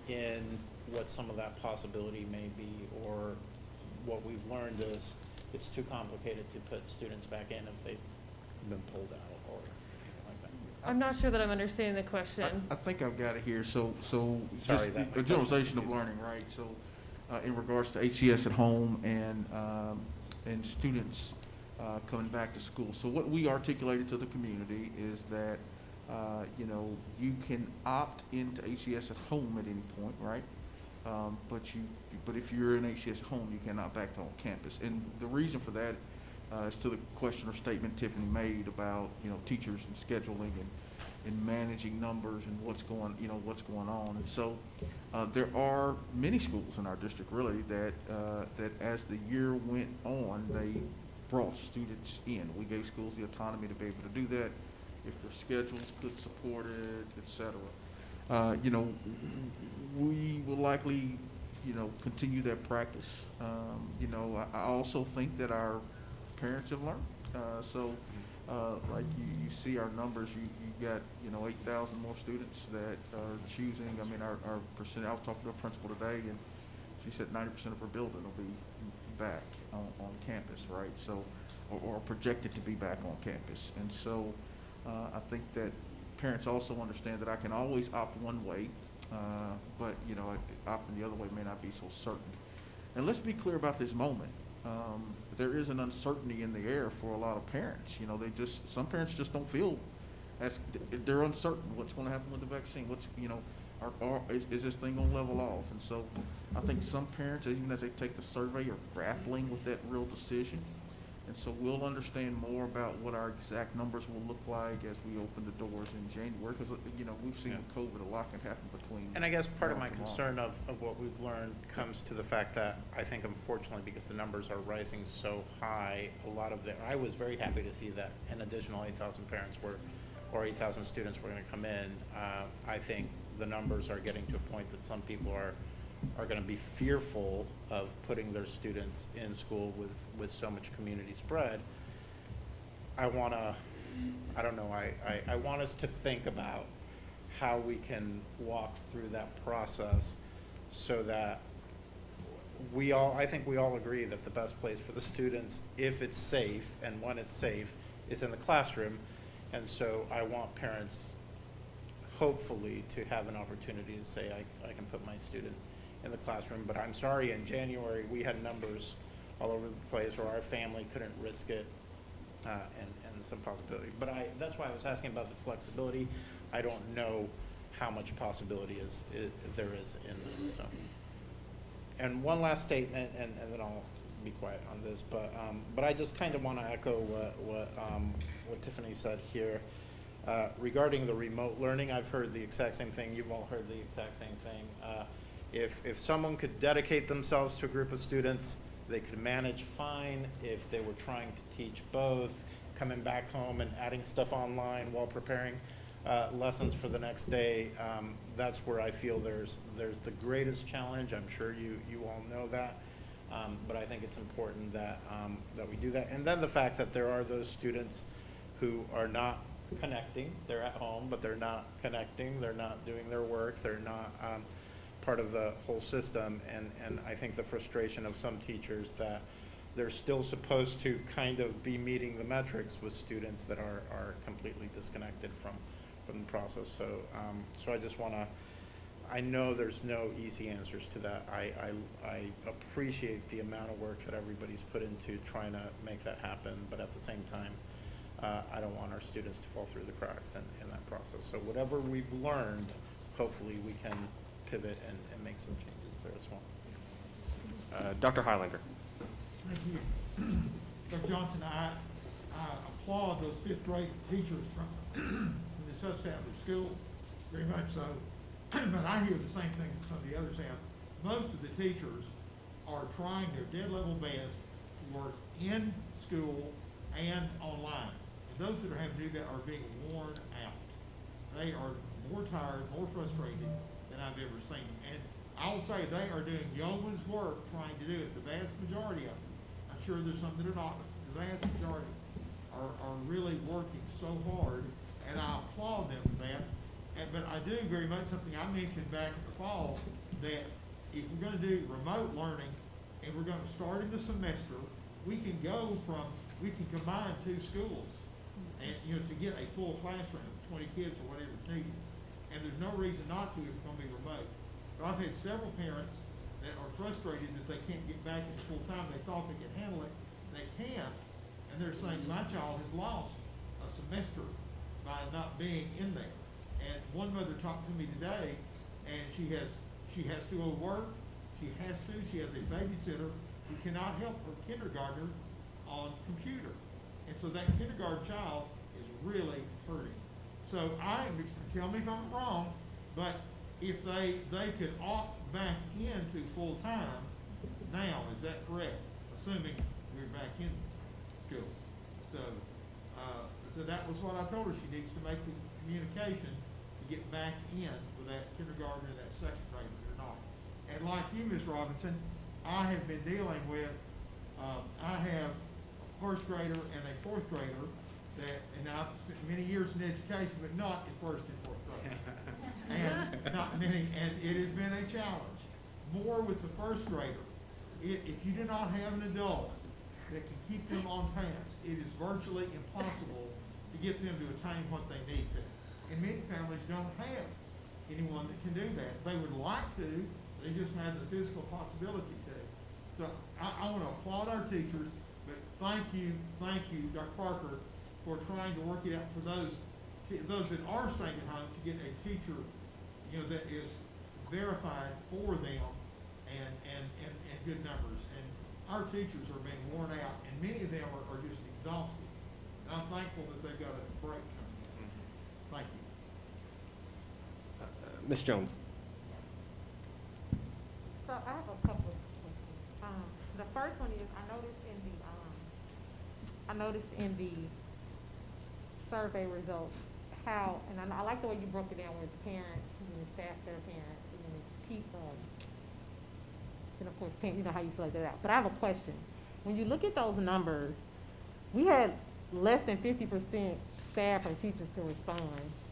in what some of that possibility may be, or what we've learned is it's too complicated to put students back in if they've been pulled out or anything like that? I'm not sure that I'm understanding the question. I think I've got it here. So Sorry, just a generalization of confusing. learning, right? So in regards to HCS at home and students coming back to school. So what we articulated to the community is that you know, you can opt into HCS at home at any point, right? But if you're in HCS at home, you cannot back to on campus. And the reason for that is to the question or statement Tiffany made about, you know, teachers and scheduling and managing numbers and what's going on. And so there are many schools in our district really that as the year went on, they brought students in. We gave schools the autonomy to be able to do that if their schedules could support it, et cetera. You know, we will likely, you know, continue that practice. You know, I also think that our parents have learned. So like you see our numbers, you got, 8,000 more students that are choosing. I mean, our percent, I was talking to a principal today, and she said 90% of her building will be back on campus, right? So, or projected to be back on campus. And so, I think that parents also understand that I can always opt one way, but, opting the other way may not be so certain. And let's be clear about this moment. There is an uncertainty in the air for a lot of parents. Some parents just don't feel they're uncertain what's going to happen with the vaccine. Is this thing going to level off? And so I think some parents, even as they take the survey, are grappling with that real decision. And so we'll understand more about what our exact numbers will look like as we open the doors in January, because, we've seen with COVID, a lot can happen between. And I guess part of now my and tomorrow. concern of what we've learned comes to the fact that I think, unfortunately, because the numbers are rising so high, I was very happy to see that an additional 8,000 parents or 8,000 students were going to come in. I think the numbers are getting to a point that some people are going to be fearful of putting their students in school with so much community spread. I want us to think about how we can walk through that process so that I think we all agree that the best place for the students, if it's safe and when it's safe, is in the classroom. And so I want parents, hopefully, to have an opportunity to say, I can put my student in the classroom. But I'm sorry, in January, we had numbers all over the place where our family couldn't risk it, and some possibility. But that's why I was asking about the flexibility. I don't know how much possibility there is in this. So. And one last statement, and then I'll be quiet on this, but I just kind of want to echo what Tiffany said here. Regarding the remote learning, I've heard the exact same thing. You've all heard the exact same thing. If someone could dedicate themselves to a group of students, they could manage fine. If they were trying to teach both, coming back home and adding stuff online while preparing lessons for the next day, that's where I feel there's the greatest challenge. I'm sure you all know that, but I think it's important that we do that. And then the fact that there are those students who are not connecting. They're at home, but they're not connecting. They're not doing their work. They're not part of the whole system. And I think the frustration of some teachers that they're still supposed to kind of be meeting the metrics with students that are completely disconnected from the process. So I just want to, I know there's no easy answers to that. I appreciate the amount of work that everybody's put into trying to make that happen, but at the same time, I don't want our students to fall through the cracks in that process. So whatever we've learned, hopefully we can pivot and make some changes there as well. Dr. Highlander. Thank you. Dr. Johnson, I applaud those fifth grade teachers from the substandard school, very much so. But I hear the same thing that some of the others have. Most of the teachers are trying their dead level best to work in school and online. And those that are having to do that are being worn out. They are more tired, more frustrated than I've ever seen. And I will say they are doing yeoman's work trying to do it. The vast majority of them. I'm sure there's some that are not, but the vast majority are really working so hard, and I applaud them for that. But I do very much something I mentioned back in the fall, that if we're going to do remote learning and we're going to start in the semester, we can combine two schools and, to get a full classroom, 20 kids or whatever is needed. And there's no reason not to if it's going to be remote. But I've had several parents that are frustrated that they can't get back into full time. They thought they could handle it. They can't. And they're saying, my child has lost a semester by not being in there. And one mother talked to me today, and she has to go to work. She has a babysitter who cannot help her kindergartner on computer. And so that kindergarten child is really hurting. So tell me if I'm wrong, but if they could opt back into full time now, is that correct? Assuming we're back in school. So that was what I told her. She needs to make the communication to get back in with that kindergarten and that second grade or not. And like you, Ms. Robinson, I have been dealing with, I have a first grader and a fourth grader that, and I've spent many years in education, but not in first and fourth grade. And not many, and it has been a challenge. More with the first grader. If you do not have an adult that can keep them on task, it is virtually impossible to get them to attain what they need to. And many families don't have anyone that can do that. They would like to, they just have the physical possibility to. So I want to applaud our teachers, but thank you, Dr. Parker, for trying to work it out for those that are staying at home to get a teacher, that is verified for them and good numbers. And our teachers are being worn out, and many of them are just exhausted. And I'm thankful that they've got a break coming up. Thank you. Ms. Jones. So I have a couple of questions. The first one is, I noticed in the survey results how, and I like the way you broke it down where it's parents, and staff, their parents, and it's and of course, you know how you select that out. But I have a question. When you look at those numbers, we had less than 50% staff or teachers to respond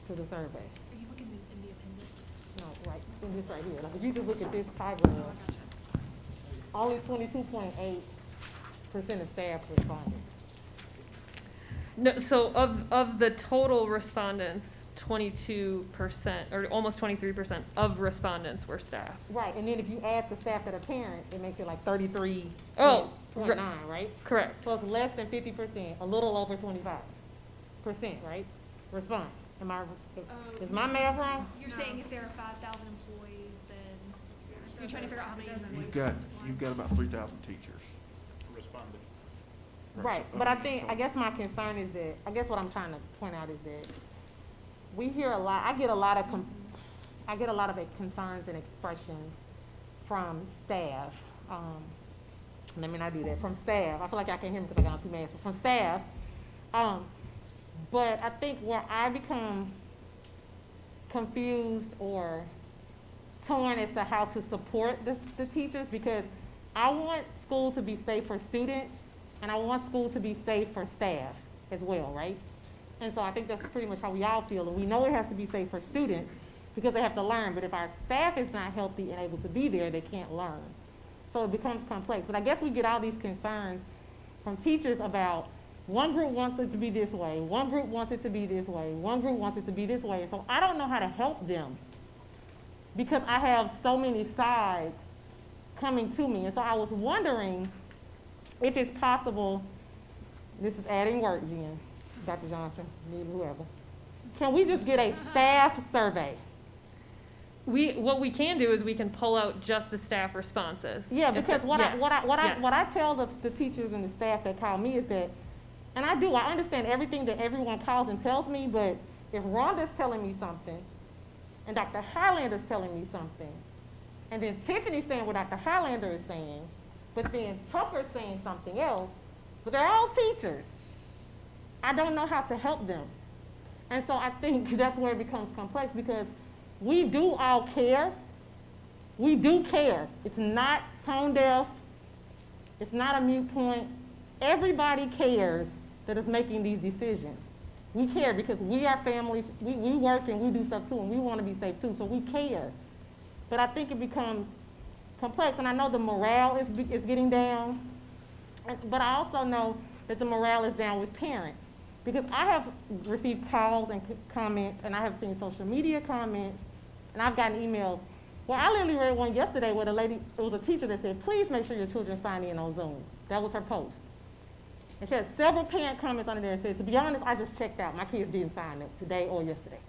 to the survey. Are you looking in the appendix? No, right, in this right here. Like if you just look at this paragraph, only 22.8% of staff responded. No, so of the total respondents, 22% or almost 23% of respondents were staff. Right, and then if you add the staff that are parents, it makes it like 33.9, right? Correct. So it's less than 50%, a little over 25%, right? Response. Is my math wrong? You're saying if there are 5,000 employees, then you're trying to figure out how many employees. You've got about 3,000 teachers. Responded. Right, but I guess my concern is that, I guess what I'm trying to point out is that we hear a lot, I get a lot of concerns and expressions from staff. Let me not do that. From staff, I feel like I can't hear me because I got on 2 masks, but from staff. But I think where I become confused or torn as to how to support the teachers, because I want school to be safe for students, and I want school to be safe for staff as well, right? And so I think that's pretty much how we all feel. And we know it has to be safe for students because they have to learn. But if our staff is not healthy and able to be there, they can't learn. So it becomes complex. But I guess we get all these concerns from teachers about one group wants it to be this way, one group wants it to be this way, one group wants it to be this way. And so I don't know how to help them because I have so many sides coming to me. And so I was wondering if it's possible, this is adding work, Jen, Dr. Johnson, whoever. Can we just get a staff survey? What we can do is we can pull out just the staff responses. Yeah, because what I tell the teachers and the staff that call me is that, and I understand everything that everyone calls and tells me, but if Rhonda's telling me something, and Dr. Highlander's telling me something, and then Tiffany's saying what Dr. Highlander is saying, but then Tucker's saying something else, but they're all teachers. I don't know how to help them. And so I think that's where it becomes complex because we do all care. We do care. It's not tone deaf. It's not a mute point. Everybody cares that is making these decisions. We care because we are family. We work and we do stuff too, and we want to be safe too, so we care. But I think it becomes complex, and I know the morale is getting down, but I also know that the morale is down with parents. Because I have received calls and comments, and I have seen social media comments, and I've gotten emails. Well, I literally read one yesterday where it was a teacher that said, please make sure your children sign in on Zoom. That was her post. And she had several parent comments under there and said, to be honest, I just checked out. My kids didn't sign up today or yesterday.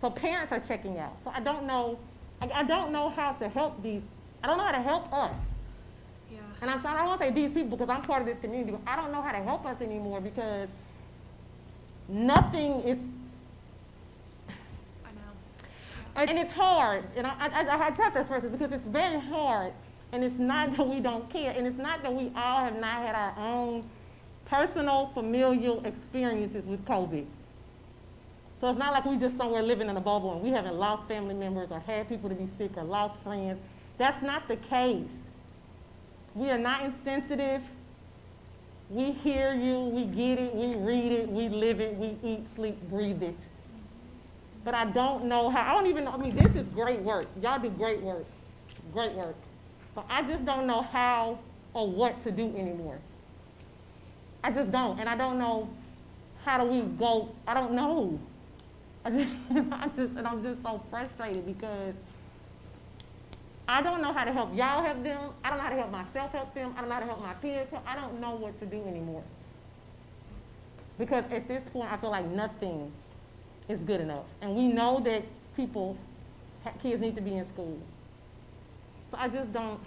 So parents are checking out. So I don't know how to help I don't know how to help us. Yeah. And I don't want to say these people because I'm part of this community, but I don't know how to help us anymore because nothing is. I know. And it's hard. And I tell this person because it's very hard. And it's not that we don't care. And it's not that we all have not had our own personal, familial experiences with COVID. So it's not like we just somewhere living in a bubble and we haven't lost family members or had people to be sick or lost friends. That's not the case. We are not insensitive. We hear you, we get it, we read it, we live it, we eat, sleep, breathe it. But I don't know how, I don't even know, I mean, this is great work. Y'all do great work, But I just don't know how or what to do anymore. I just don't, and I don't know how do we go, I don't know. I'm just so frustrated because I don't know how to help y'all help them. I don't know how to help myself help them. I don't know how to help my peers help. I don't know what to do anymore. Because at this point, I feel like nothing is good enough. And we know that kids need to be in school. So I just don't,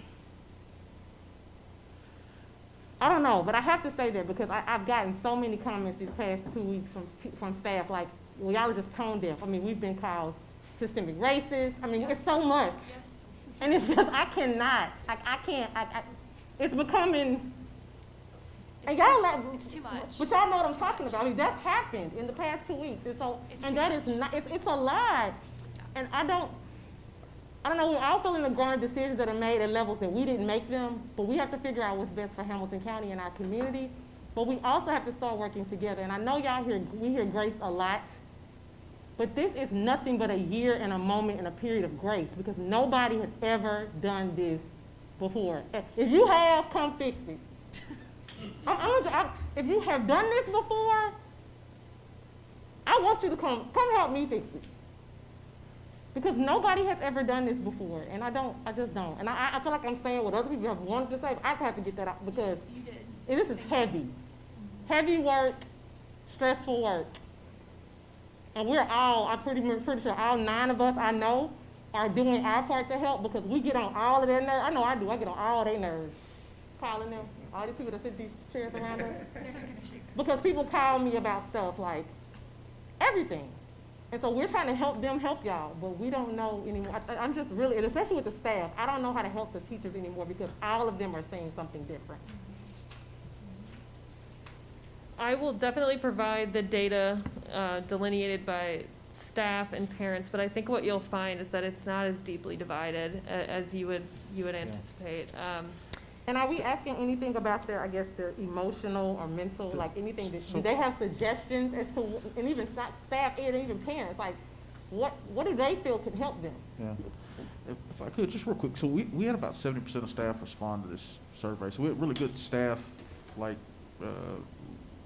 I don't know, but I have to say that because I've gotten so many comments these past 2 weeks from staff like, well, y'all are just tone deaf. I mean, we've been called systemic racist. I mean, it's so much. Yes. And it's just, I cannot, I can't, it's becoming, and y'all like, It's too much. but y'all know what I'm It's too talking much. about. I mean, that's happened in the past 2 weeks. And so, It's and too that is much. not, it's a lot. And I don't know, we're all feeling the growing decisions that are made at levels that we didn't make them, but we have to figure out what's best for Hamilton County and our community. But we also have to start working together. And I know we hear grace a lot, but this is nothing but a year and a moment and a period of grace because nobody has ever done this before. If you have, come fix it. If you have done this before, I want you to come help me fix it. Because nobody has ever done this before, and I just don't. And I feel like I'm saying what other people have wanted to say, but I have to get that out because You did. this is heavy. Heavy work, stressful work. And we're all, I'm pretty sure all 9 of us I know are doing our part to help because we get on all of their nerves. I know I do, I get on all their nerves. Calling them, all these people that sit these chairs around us. Because people call me about stuff like everything. And so we're trying to help them help y'all, but we don't know anymore. I'm just really, and especially with the staff, I don't know how to help the teachers anymore because all of them are saying something different. I will definitely provide the data delineated by staff and parents, but I think what you'll find is that it's not as deeply divided as you would anticipate. And are we asking anything about their emotional or mental, like anything do they have suggestions as to, and even staff and even parents, like what do they feel can help them? Yeah. If I could, just real quick, so we had about 70% of staff respond to this survey, so we had really good staff,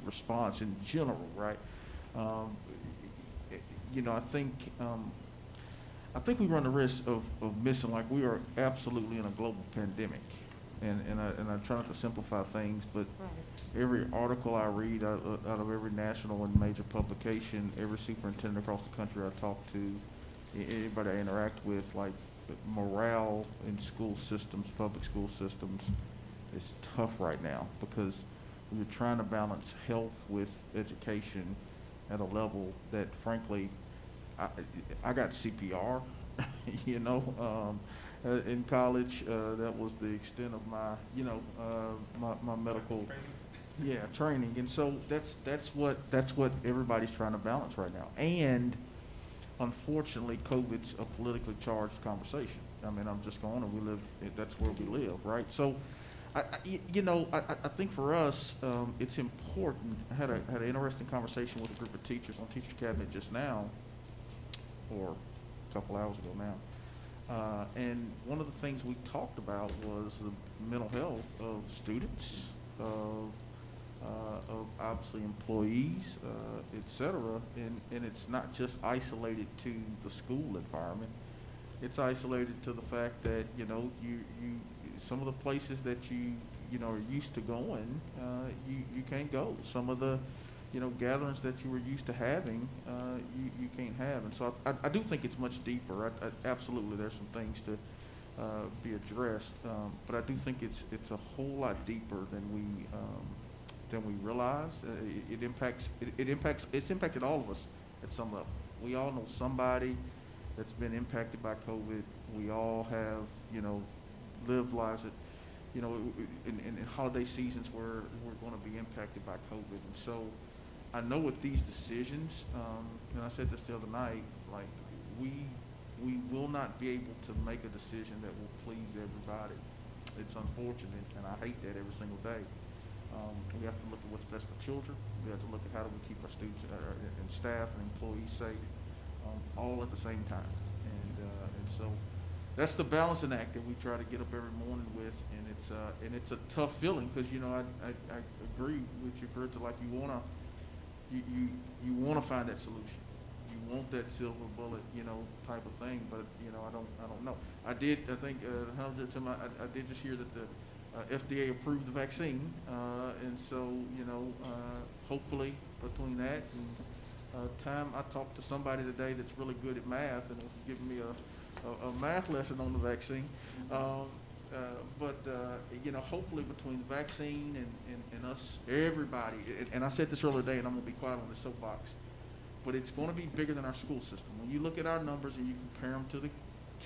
response in general, right? I think we run the risk of missing, like we are absolutely in a global pandemic. And I try not to simplify things, but every article I read out of every national and major publication, every superintendent across the country I talk to, anybody I interact with, like morale in school systems, public school systems, is tough right now because we're trying to balance health with education at a level that, frankly, I got CPR, in college. That was the extent of my, my medical, training. And so that's what everybody's trying to balance right now. And unfortunately, COVID's a politically charged conversation. I mean, I'm just going, and that's where we live, right? So, I think for us, it's important. I had an interesting conversation with a group of teachers on Teacher Cabinet just now, or a couple hours ago now. And one of the things we talked about was the mental health of students, of obviously employees, et cetera. And it's not just isolated to the school environment. It's isolated to the fact that, you some of the places that you are used to going, you can't go. Some of the, gatherings that you were used to having, you can't have. And so I do think it's much deeper. Absolutely, there's some things to be addressed, but I do think it's a whole lot deeper than we realize. It's impacted all of us at some level. We all know somebody that's been impacted by COVID. We all have, lived lives that, in holiday seasons where we're going to be impacted by COVID. And so I know with these decisions, and I said this the other night, like we will not be able to make a decision that will please everybody. It's unfortunate, and I hate that every single day. We have to look at what's best for children. We have to look at how do we keep our students and staff and employees safe, all at the same time. And so that's the balancing act that we try to get up every morning with, and it's a tough feeling because I agree with you, Kurt, like you wanna find that solution. You want that silver bullet, type of thing, but I don't know. I did just hear that the FDA approved the vaccine, and so hopefully between that and time, I talked to somebody today that's really good at math and was giving me a math lesson on the vaccine. Hopefully between the vaccine and us, everybody, and I said this earlier today, and I'm gonna be quiet on the soapbox, but it's gonna be bigger than our school system. When you look at our numbers and you compare them to the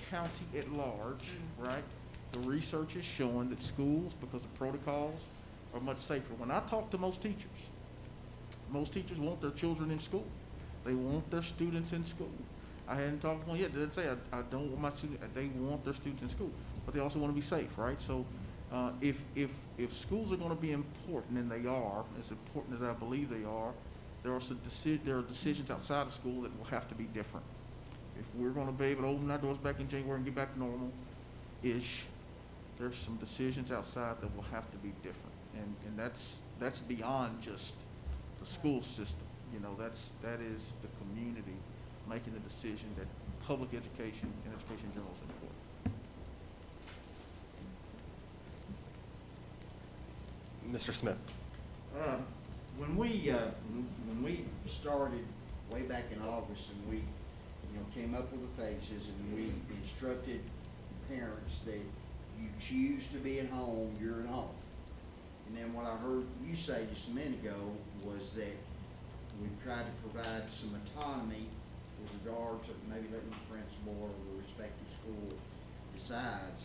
county at large, right? The research is showing that schools, because of protocols, are much safer. When I talk to most teachers want their children in school. They want their students in school. I hadn't talked to one yet. They didn't say I don't want my students. They want their students in school, but they also want to be safe, right? So, if schools are going to be important, and they are as important as I believe they are, there are decisions outside of school that will have to be different. If we're going to be able to open our doors back in January and get back to normal-ish, there's some decisions outside that will have to be different, and that's beyond just the school system. That is the community making the decision that public education and education in general is important. Mr. Smith. When we started way back in August, and we came up with the phases, and we instructed parents that you choose to be at home, you're at home. And then what I heard you say just a minute ago was that we've tried to provide some autonomy with regards to maybe letting the principal or the respective school decides.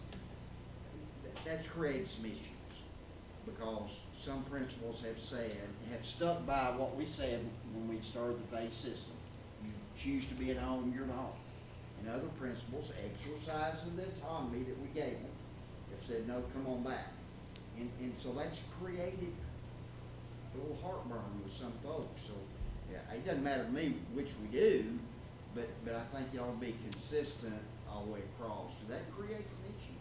That's created some issues because some principals have stuck by what we said when we started the phase system. You choose to be at home, you're at home. And other principals, exercising the autonomy that we gave them, have said, no, come on back. And so that's created a little heartburn with some folks. So, yeah, it doesn't matter to me which we do, but I think you ought to be consistent all the way across. So that creates an issue.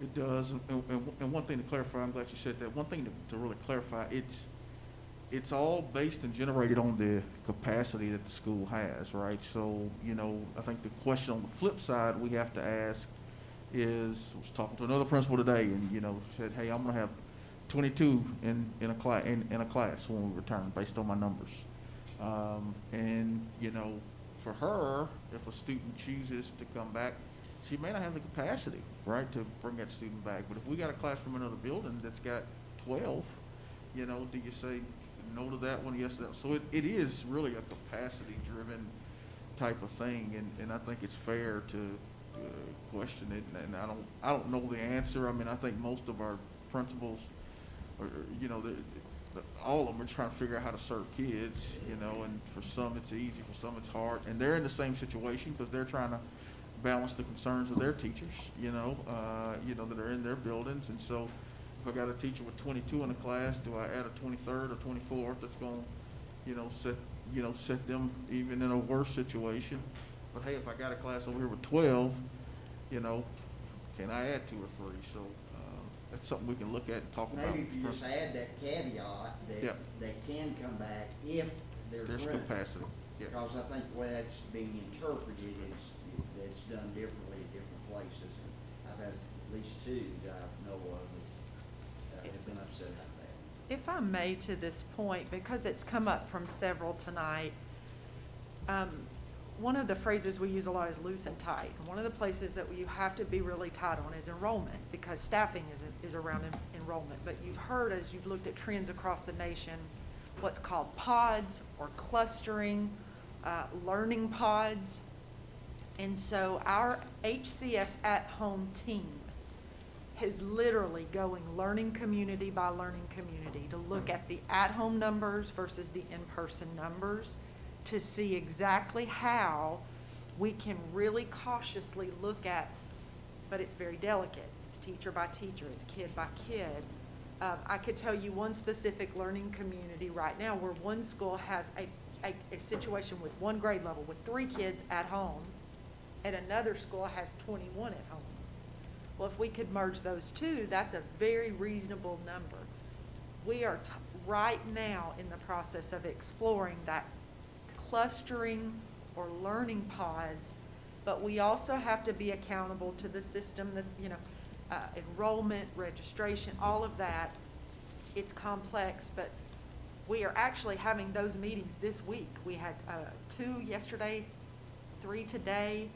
It does, and one thing to clarify, I'm glad you said that. One thing to really clarify, it's all based and generated on the capacity that the school has, right? So, I think the question on the flip side we have to ask is, I was talking to another principal today, and said, hey, I'm gonna have 22 in a class when we return based on my numbers. For her, if a student chooses to come back, she may not have the capacity, right, to bring that student back. But if we got a class from another building that's got 12, do you say no to that one, yes to that? So it is really a capacity-driven type of thing, and I think it's fair to question it. And I don't know the answer. I mean, I think most of our principals, all of them are trying to figure out how to serve kids, and for some it's easy, for some it's hard, and they're in the same situation because they're trying to balance the concerns of their teachers, that are in their buildings. And so if I got a teacher with 22 in a class, do I add a 23rd or 24th that's going to, set them even in a worse situation? But hey, if I got a class over here with 12, can I add 2 or 3? So that's something we can look at and talk about. Maybe if you just add that caveat that they can come back if there's room. Capacity. Yeah. Because I think the way that's being interpreted is it's done differently at different places. And I've had at least 2 that I know of that have been upset about that. If I may, to this point, because it's come up from several tonight, one of the phrases we use a lot is loose and tight. And one of the places that you have to be really tight on is enrollment, because staffing is around enrollment. But you've heard, as you've looked at trends across the nation, what's called pods or clustering, learning pods. And so our HCS at-home team is literally going learning community by learning community to look at the at-home numbers versus the in-person numbers to see exactly how we can really cautiously look at, but it's very delicate. It's teacher by teacher, it's kid by kid. I could tell you one specific learning community right now where one school has a situation with one grade level with 3 kids at home, and another school has 21 at home. Well, if we could merge those two, that's a very reasonable number. We are right now in the process of exploring that clustering or learning pods, but we also have to be accountable to the system that, you know, enrollment, registration, all of that. It's complex, but we are actually having those meetings this week. We had 2 yesterday, 3 today,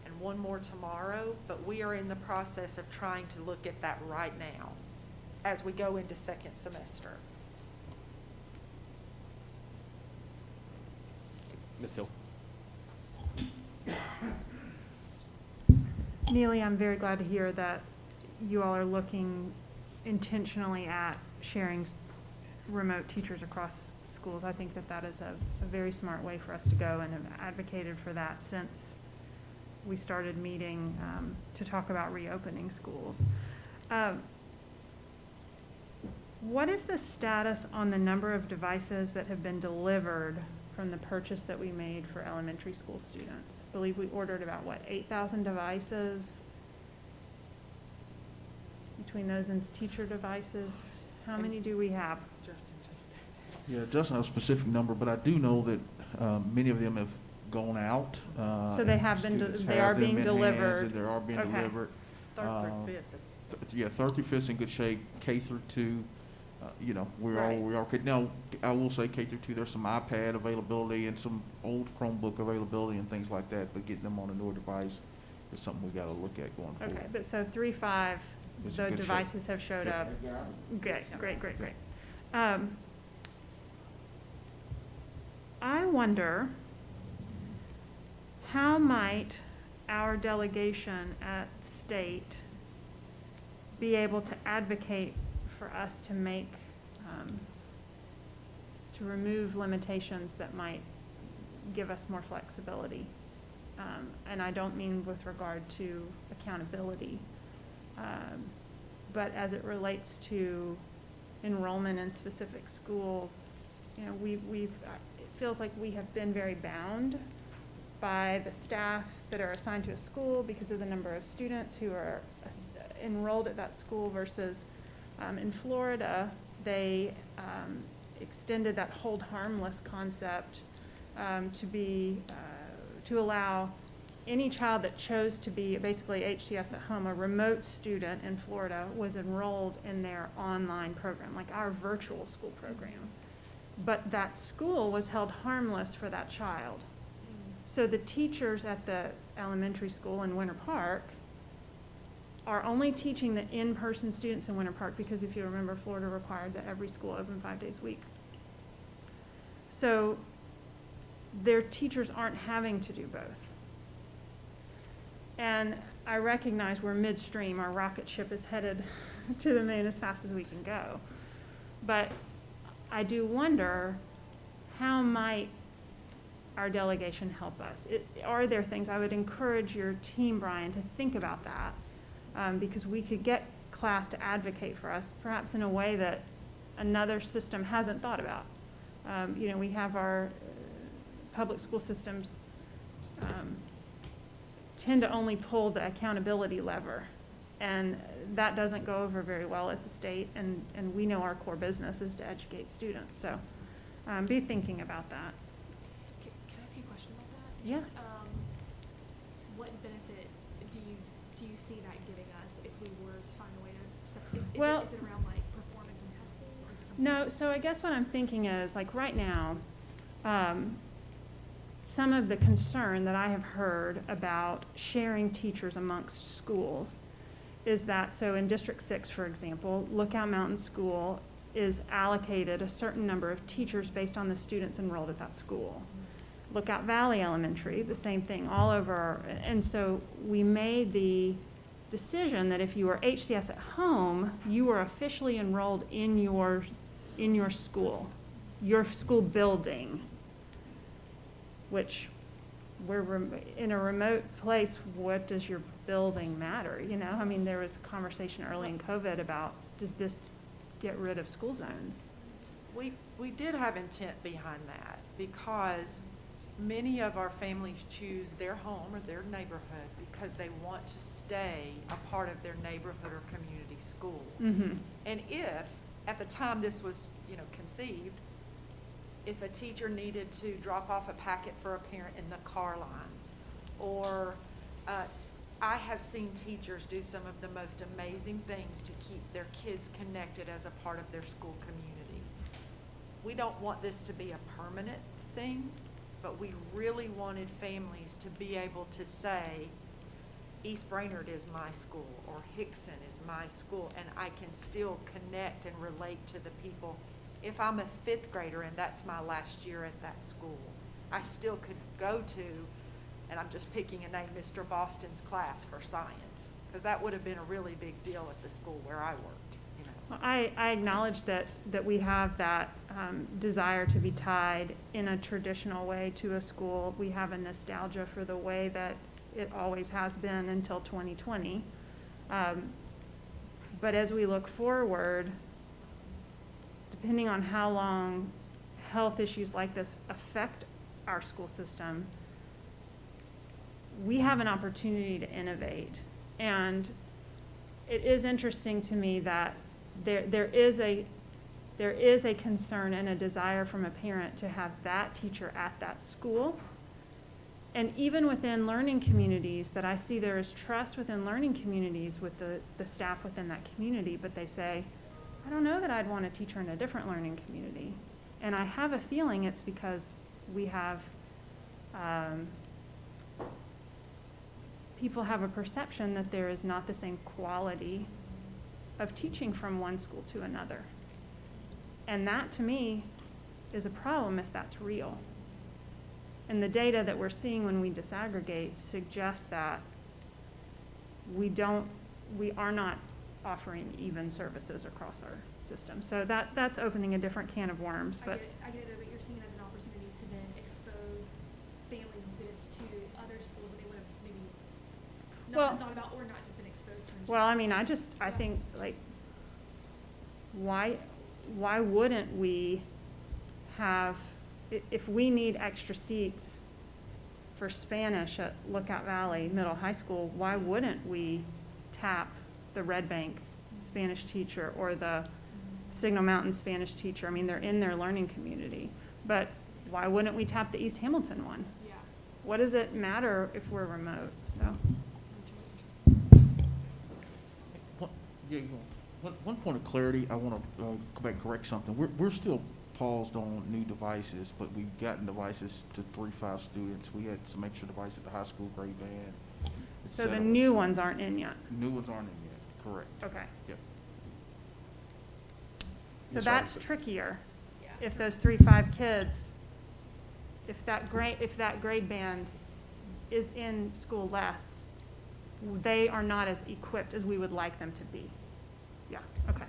and 1 more tomorrow, but we are in the process of trying to look at that right now as we go into second semester. Ms. Hill. Neely, I'm very glad to hear that you all are looking intentionally at sharing remote teachers across schools. I think that that is a very smart way for us to go, and have advocated for that since we started meeting to talk about reopening schools. What is the status on the number of devices that have been delivered from the purchase that we made for elementary school students? I believe we ordered about, what, 8,000 devices? Between those and teacher devices, how many do we have? Yeah, Justin has a specific number, but I do know that many of them have gone out. So they and have been, students they have are them being in delivered. hands, and they are being Okay. delivered. Third through fifth is. Yeah, 3rd through 5th in good shape, K through 2, you know, we are okay. Now, I will say K through 2, there's some iPad availability and some old Chromebook availability and things like that, but getting them on a newer device is something we gotta look at going forward. Okay, but so 3-5, It's in the good shape. devices have showed Yeah. up. Great. I wonder, how might our delegation at state be able to advocate for us to make, to remove limitations that might give us more flexibility? And I don't mean with regard to accountability, but as it relates to enrollment in specific schools. You know, it feels like we have been very bound by the staff that are assigned to a school because of the number of students who are enrolled at that school versus in Florida, they extended that hold harmless concept to allow any child that chose to be basically HCS at home, a remote student in Florida, was enrolled in their online program, like our virtual school program. But that school was held harmless for that child. So the teachers at the elementary school in Winter Park are only teaching the in-person students in Winter Park because, if you remember, Florida required that every school open 5 days a week. So their teachers aren't having to do both. And I recognize we're midstream, our rocket ship is headed to the moon as fast as we can go. But I do wonder, how might our delegation help us? Are there things, I would encourage your team, Brian, to think about that, because we could get class to advocate for us, perhaps in a way that another system hasn't thought about. You know, we have our public school systems tend to only pull the accountability lever, and that doesn't go over very well at the state, and we know our core business is to educate students, so be thinking about that. Can I ask you a question about that? Yeah. Just, what benefit do you see that giving us if we were to find a way to, is it around like performance and testing, or is it something? No, so I guess what I'm thinking is, like right now, some of the concern that I have heard about sharing teachers amongst schools is that, so in District 6, for example, Lookout Mountain School is allocated a certain number of teachers based on the students enrolled at that school. Lookout Valley Elementary, the same thing, all over. And so we made the decision that if you were HCS at home, you were officially enrolled in your school building, which we're in a remote place. What does your building matter? You know, I mean, there was a conversation early in COVID about, does this get rid of school zones. We did have intent behind that because many of our families choose their home or their neighborhood because they want to stay a part of their neighborhood or community school. Mm-hmm. And if, at the time this was, conceived, if a teacher needed to drop off a packet for a parent in the car line, or I have seen teachers do some of the most amazing things to keep their kids connected as a part of their school community. We don't want this to be a permanent thing, but we really wanted families to be able to say, East Brainerd is my school, or Hickson is my school, and I can still connect and relate to the people. If I'm a 5th grader and that's my last year at that school, I still could go to, and I'm just picking a name, Mr. Boston's class for science, because that would have been a really big deal at the school where I worked. I acknowledge that we have that desire to be tied in a traditional way to a school. We have a nostalgia for the way that it always has been until 2020. But as we look forward, depending on how long health issues like this affect our school system, we have an opportunity to innovate. And it is interesting to me that there is a concern and a desire from a parent to have that teacher at that school. And even within learning communities that I see, there is trust within learning communities with the staff within that community, but they say, I don't know that I'd want a teacher in a different learning community. And I have a feeling it's because we have, people have a perception that there is not the same quality of teaching from one school to another. And that, to me, is a problem if that's real. And the data that we're seeing when we disaggregate suggests that we are not offering even services across our system. So that's opening a different can of worms. But I get it, but you're seeing it as an opportunity to then expose families and students to other schools that they would have maybe not thought about or not just been exposed to. Well, I mean, I think, like, why wouldn't we have, if we need extra seats for Spanish at Lookout Valley Middle High School, why wouldn't we tap the Red Bank Spanish teacher or the Signal Mountain Spanish teacher? I mean, they're in their learning community. But why wouldn't we tap the East Hamilton one? Yeah. What does it matter if we're remote? So. One point of clarity, I want to go back and correct something. We're still paused on new devices, but we've gotten devices to 3-5 students. We had some extra devices at the high school grade band. So the new ones aren't in yet? New ones aren't in yet, correct. Okay. Yep. So that's trickier. If those 3-5 kids, if that grade band is in school less, they are not as equipped as we would like them to be. Yeah, okay.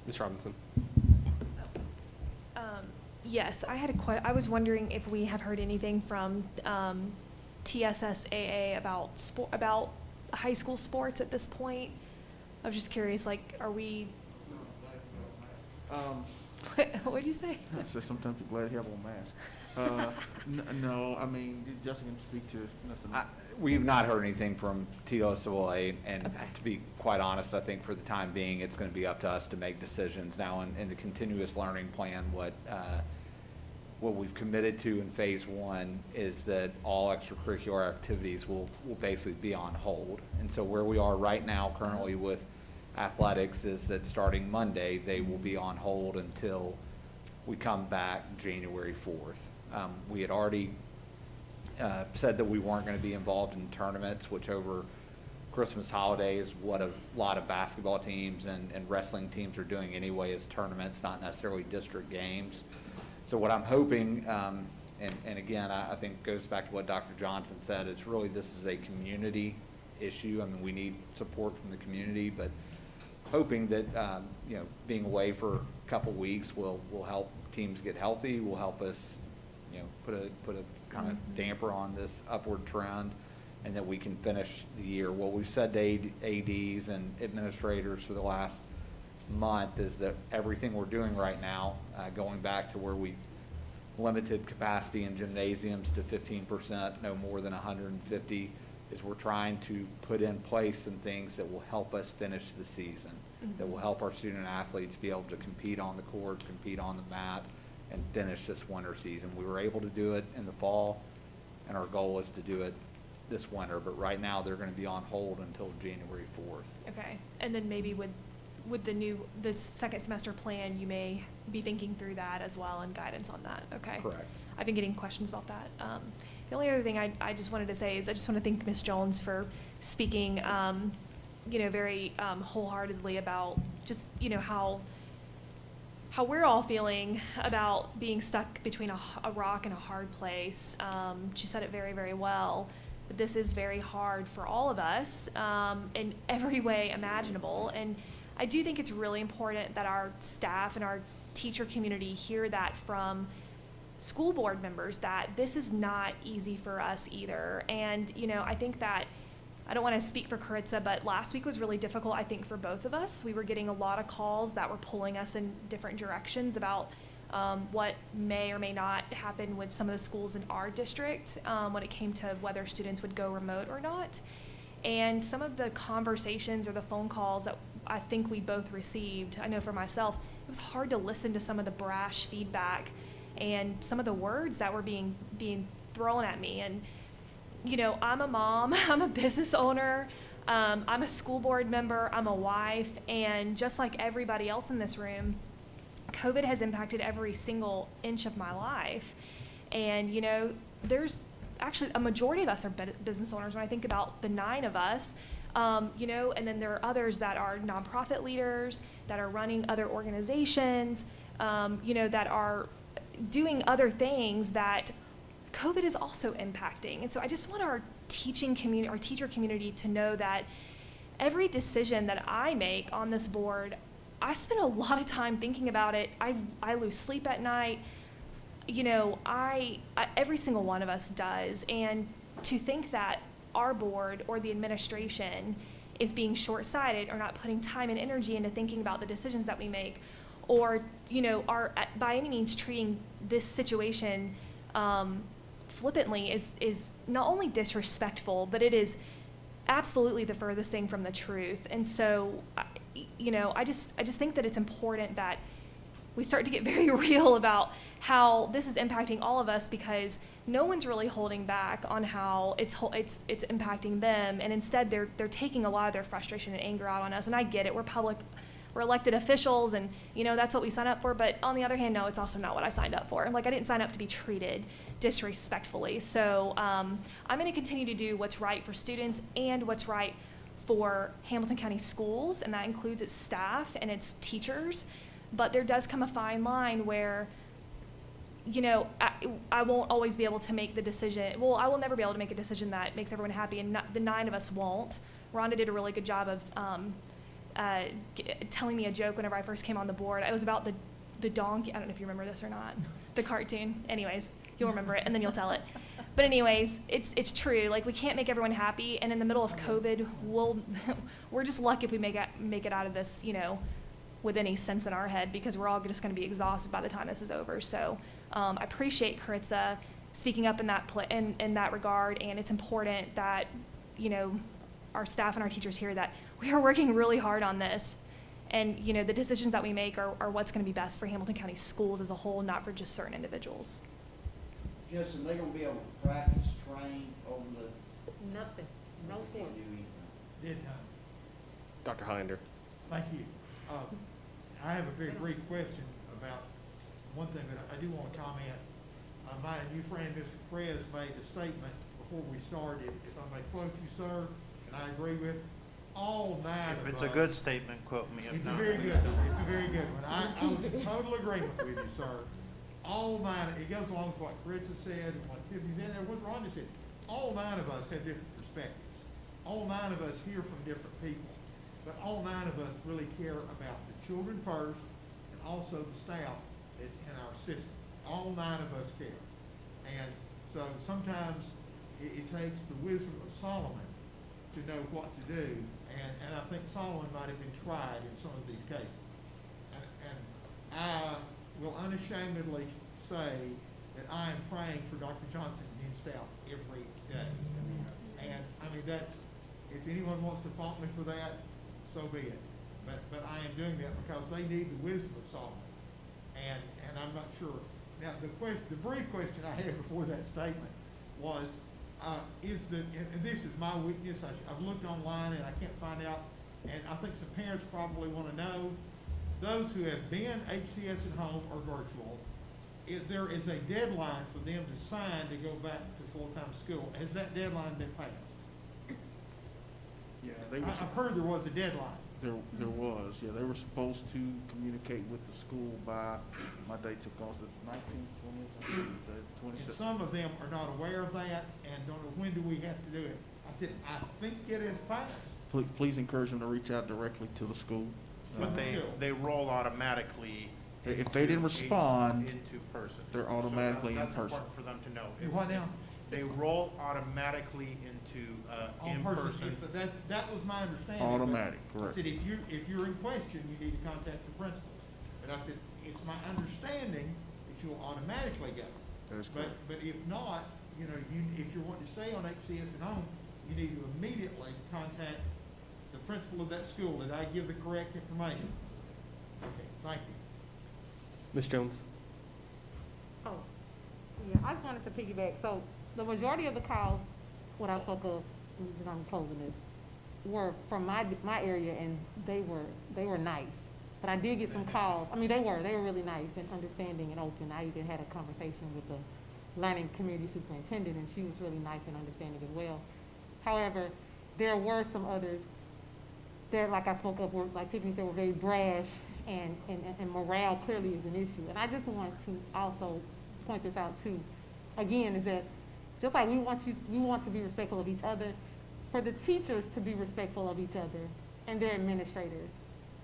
Ms. Robinson. Yes, I was wondering if we have heard anything from TSSAA about high school sports at this point. I was just curious, like, are we? What did you say? I said sometimes you're glad you have on mask. No, I mean, Justin can speak to nothing. We've not heard anything from TSSAA, and to be quite honest, I think for the time being, it's going to be up to us to make decisions. Now, in the continuous learning plan, what we've committed to in phase 1 is that all extracurricular activities will basically be on hold. And so where we are right now currently with athletics is that starting Monday, they will be on hold until we come back January 4th. We had already said that we weren't going to be involved in tournaments, which over Christmas holiday is what a lot of basketball teams and wrestling teams are doing anyway, is tournaments, not necessarily district games. So what I'm hoping, and again, I think goes back to what Dr. Johnson said, is really this is a community issue. I mean, we need support from the community, but hoping that being away for a couple weeks will help teams get healthy, will help us put a kind of damper on this upward trend, and that we can finish the year. What we've said to ADs and administrators for the last month is that everything we're doing right now, going back to where we limited capacity in gymnasiums to 15%, no more than 150, is we're trying to put in place some things that will help us finish the season, that will help our student athletes be able to compete on the court, compete on the mat, and finish this winter season. We were able to do it in the fall, and our goal is to do it this winter, but right now they're going to be on hold until January 4th. Okay, and then maybe with the second semester plan, you may be thinking through that as well and guidance on that, okay? Correct. I've been getting questions about that. The only other thing I just wanted to say is I just want to thank Ms. Jones for speaking, very wholeheartedly about just, how we're all feeling about being stuck between a rock and a hard place. She said it very, very well. But this is very hard for all of us in every way imaginable. And I do think it's really important that our staff and our teacher community hear that from school board members, that this is not easy for us either. And, I think that, I don't want to speak for Caritza, but last week was really difficult, I think, for both of us. We were getting a lot of calls that were pulling us in different directions about what may or may not happen with some of the schools in our district when it came to whether students would go remote or not. And some of the conversations or the phone calls that I think we both received, I know for myself, it was hard to listen to some of the brash feedback and some of the words that were being thrown at me. And, I'm a mom, I'm a business owner, I'm a school board member, I'm a wife, and just like everybody else in this room, COVID has impacted every single inch of my life. And, there's actually a majority of us are business owners when I think about the 9 of us, and then there are others that are nonprofit leaders, that are running other organizations, that are doing other things that COVID is also impacting. And so I just want our teaching community, our teacher community, to know that every decision that I make on this board, I spend a lot of time thinking about it. I lose sleep at night. Every single one of us does. And to think that our board or the administration is being short-sighted or not putting time and energy into thinking about the decisions that we make, or, are by any means treating this situation flippantly is not only disrespectful, but it is absolutely the furthest thing from the truth. And so, I just think that it's important that we start to get very real about how this is impacting all of us, because no one's really holding back on how it's impacting them, and instead they're taking a lot of their frustration and anger out on us. And I get it, we're elected officials, and that's what we sign up for. But on the other hand, no, it's also not what I signed up for. I didn't sign up to be treated disrespectfully. So I'm going to continue to do what's right for students and what's right for Hamilton County Schools, and that includes its staff and its teachers. But there does come a fine line where, I won't always be able to make the decision. Well, I will never be able to make a decision that makes everyone happy, and the 9 of us won't. Rhonda did a really good job of telling me a joke whenever I first came on the board. It was about the donkey. I don't know if you remember this or not. The cartoon. Anyways, you'll remember it, and then you'll tell it. But anyways, it's true. We can't make everyone happy, and in the middle of COVID, we're just lucky if we make it out of this, with any sense in our head, because we're all just going to be exhausted by the time this is over. So I appreciate Caritza speaking up in that regard, and it's important that our staff and our teachers hear that we are working really hard on this, and the decisions that we make are what's going to be best for Hamilton County Schools as a whole, not for just certain individuals. Justin, they're gonna be able to practice, train over the. Nothing, no They form. can't do anything. Did, Dr. Highlander. thank you. I have a very brief question about one thing, but I do want to comment. My new friend, Mr. Perez, made a statement before we started, if I may quote you, sir, and I agree with all 9 of us. If it's a good statement, quote me. If It's not, a very good, it's a very good one. I was in total agreement with you, sir. All 9, it goes along with what Caritza said and what Tiffany's in there, what Rhonda said. All 9 of us have different perspectives. All 9 of us hear from different people. But all 9 of us really care about the children first, and also the staff that's in our system. All 9 of us care. And so sometimes it takes the wisdom of Solomon to know what to do. And I think Solomon might have been tried in some of these cases. I will unashamedly say that I am praying for Dr. Johnson and his staff every day. And, I mean, that's, if anyone wants to fault me for that, so be it. But I am doing that because they need the wisdom of Solomon. And I'm not sure. Now, the brief question I had before that statement was, is that, and this is my weakness, I've looked online and I can't find out, and I think some parents probably want to know, those who have been HCS at home or virtual, there is a deadline for them to sign to go back to full-time school. Has that deadline been passed? Yeah, I've heard there was a deadline. There was, yeah, they were supposed to communicate with the school by, my date took off the 19th, 20th, And 26th. some of them are not aware of that and don't know when do we have to do it. I said, I think it is passed. Please encourage them to reach out directly to the school. But they roll automatically. If they didn't respond, Into person. they're automatically in That's person. important for them to know. What now? They roll automatically into, in person. That was my understanding. but Automatic, correct. I said, if you're in question, you need to contact the principal. And I said, it's my understanding that you'll automatically go. That is correct. But if not, you know, if you're wanting to stay on HCS at home, you need to immediately contact the principal of that school. Did I give the correct information? Okay, thank you. Ms. Jones? Oh, yeah, I just wanted to piggyback. So the majority of the calls, what I spoke of, and I'm closing this, were from my area, and they were nice. But I did get some calls. I mean, they were really nice and understanding and open. I even had a conversation with the learning community superintendent, and she was really nice and understanding as well. However, there were some others that, like I spoke of, were, like Tiffany said, were very brash, and morale clearly is an issue. And I just want to also point this out too, again, is that just like we want to be respectful of each other, for the teachers to be respectful of each other and their administrators.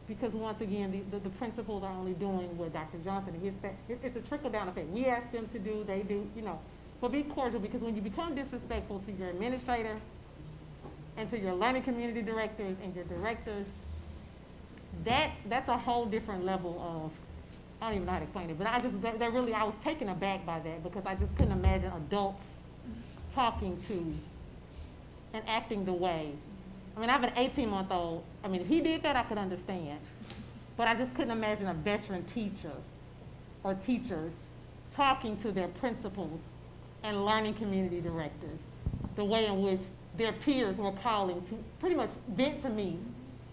Because once again, the principals are only doing what Dr. Johnson and his staff, it's a trickle-down effect. We ask them to do, they do, you know. But be cordial, because when you become disrespectful to your administrator and to your learning community directors and your directors, that's a whole different level of, I don't even know how to explain it, but I was taken aback by that, because I just couldn't imagine adults talking to and acting the way. I mean, I have an 18-month-old. I mean, if he did that, I could understand. But I just couldn't imagine a veteran teacher or teachers talking to their principals and learning community directors the way in which their peers were calling to pretty much vent to me,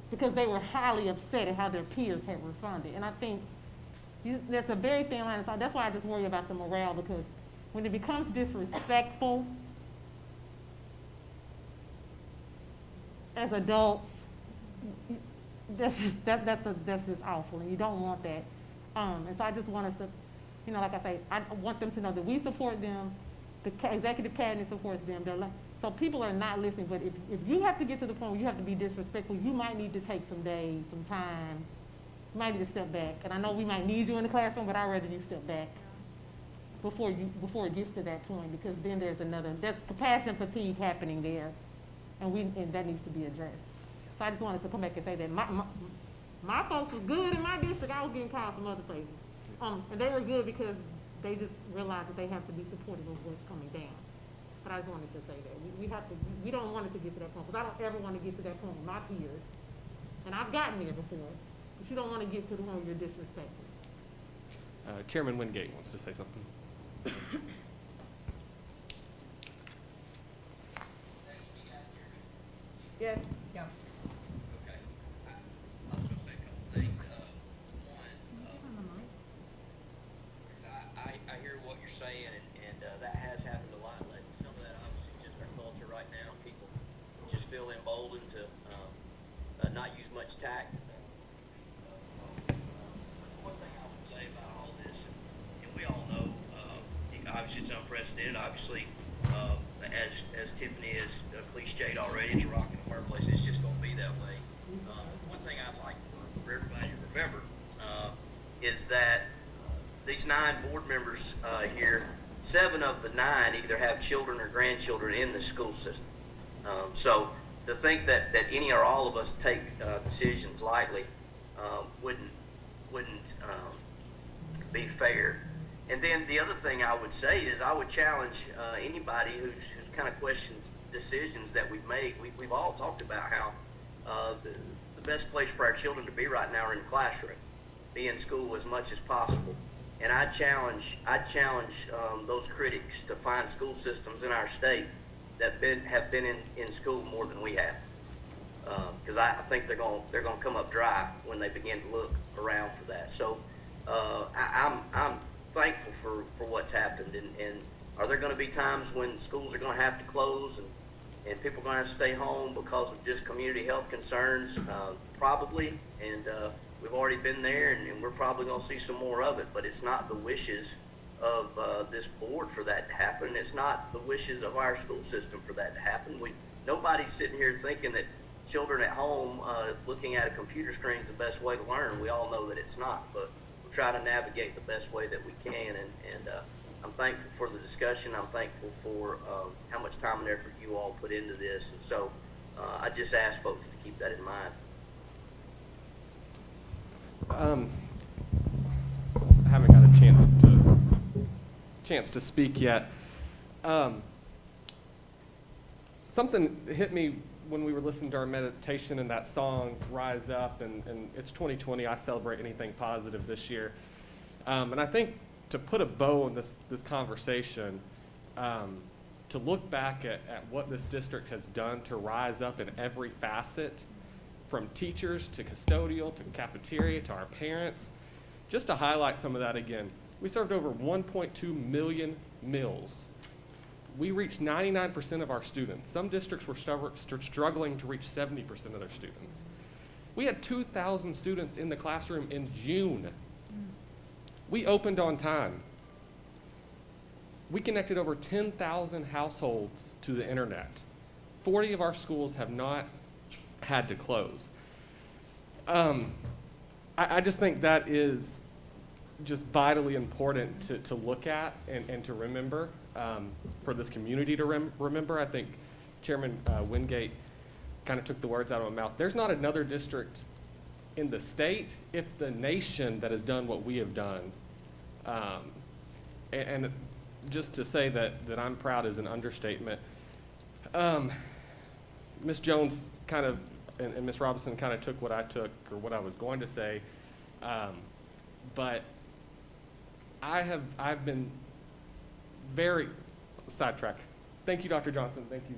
because they were highly upset at how their peers had responded. And I think that's a very thin line. So that's why I just worry about the morale, because when it becomes disrespectful as adults, that's just awful, and you don't want that. And so I just want us to, you know, like I say, I want them to know that we support them, the executive cabinet supports them. So people are not listening, but if you have to get to the point where you have to be disrespectful, you might need to take some days, some time. You might need to step back. And I know we might need you in the classroom, but I'd rather you step back before it gets to that point, because then there's compassion fatigue happening there, and that needs to be addressed. So I just wanted to come back and say that my folks was good in my district. I was getting calls from other places. And they were good because they just realized that they have to be supportive of what's coming down. But I just wanted to say that. We don't want it to get to that point, because I don't ever want to get to that point with my peers. And I've gotten there before, but you don't want to get to the point where you're disrespectful. Chairman Wingate wants to say something. Yes. Yeah. Okay. I was gonna say a couple things. I hear what you're saying, and that has happened a lot lately. Some of that obviously is just our culture right now. People just feel emboldened to not use much tact. One thing I would say about all this, and we all know, obviously it's unprecedented. Obviously, as Tiffany has cliched already, it's a rock and a hard place. It's just going to be that way. One thing I'd like for everybody to remember is that these 9 board members here, 7 of the 9 either have children or grandchildren in the school system. So to think that any or all of us take decisions lightly wouldn't be fair. And then the other thing I would say is I would challenge anybody who's kind of questions decisions that we've made. We've all talked about how the best place for our children to be right now are in the classroom, be in school as much as possible. And I challenge those critics to find school systems in our state that have been in school more than we have, because I think they're going to come up dry when they begin to look around for that. So I'm thankful for what's happened. And are there going to be times when schools are going to have to close and people are going to have to stay home because of just community health concerns? Probably. And we've already been there, and we're probably going to see some more of it. But it's not the wishes of this board for that to happen. It's not the wishes of our school system for that to happen. Nobody's sitting here thinking that children at home looking at a computer screen is the best way to learn. We all know that it's not, but we're trying to navigate the best way that we can. And I'm thankful for the discussion. I'm thankful for how much time and effort you all put into this. And so I just ask folks to keep that in mind. I haven't got a chance to speak yet. Something hit me when we were listening to our meditation and that song, Rise Up, and it's 2020, I celebrate anything positive this year. And I think to put a bow on this conversation, to look back at what this district has done to rise up in every facet, from teachers to custodial to cafeteria to our parents, just to highlight some of that again. We served over 1.2 million meals. We reached 99% of our students. Some districts were struggling to reach 70% of their students. We had 2,000 students in the classroom in June. We opened on time. We connected over 10,000 households to the internet. 40 of our schools have not had to close. I just think that is just vitally important to look at and to remember, for this community to remember. I think Chairman Wingate kind of took the words out of my mouth. There's not another district in the state, if the nation, that has done what we have done. And just to say that I'm proud is an understatement. Ms. Jones kind of, and Ms. Robinson kind of took what I took, or what I was going to say, but I've been very sidetracked. Thank you, Dr. Johnson. Thank you,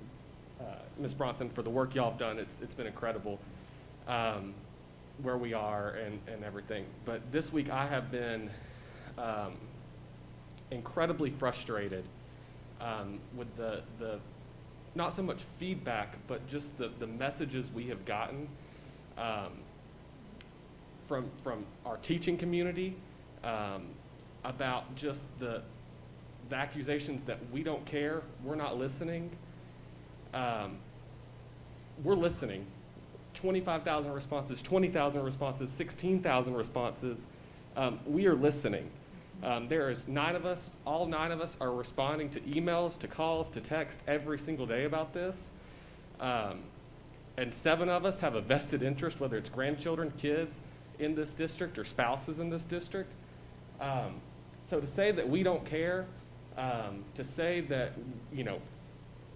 Ms. Bronson, for the work y'all have done. It's been incredible, where we are and everything. But this week I have been incredibly frustrated with the not so much feedback, but just the messages we have gotten from our teaching community about just the accusations that we don't care, we're not listening. We're listening. 25,000 responses, 20,000 responses, 16,000 responses. We are listening. There is 9 of us, all 9 of us are responding to emails, to calls, to text every single day about this. And 7 of us have a vested interest, whether it's grandchildren, kids in this district, or spouses in this district. So to say that we don't care, to say that,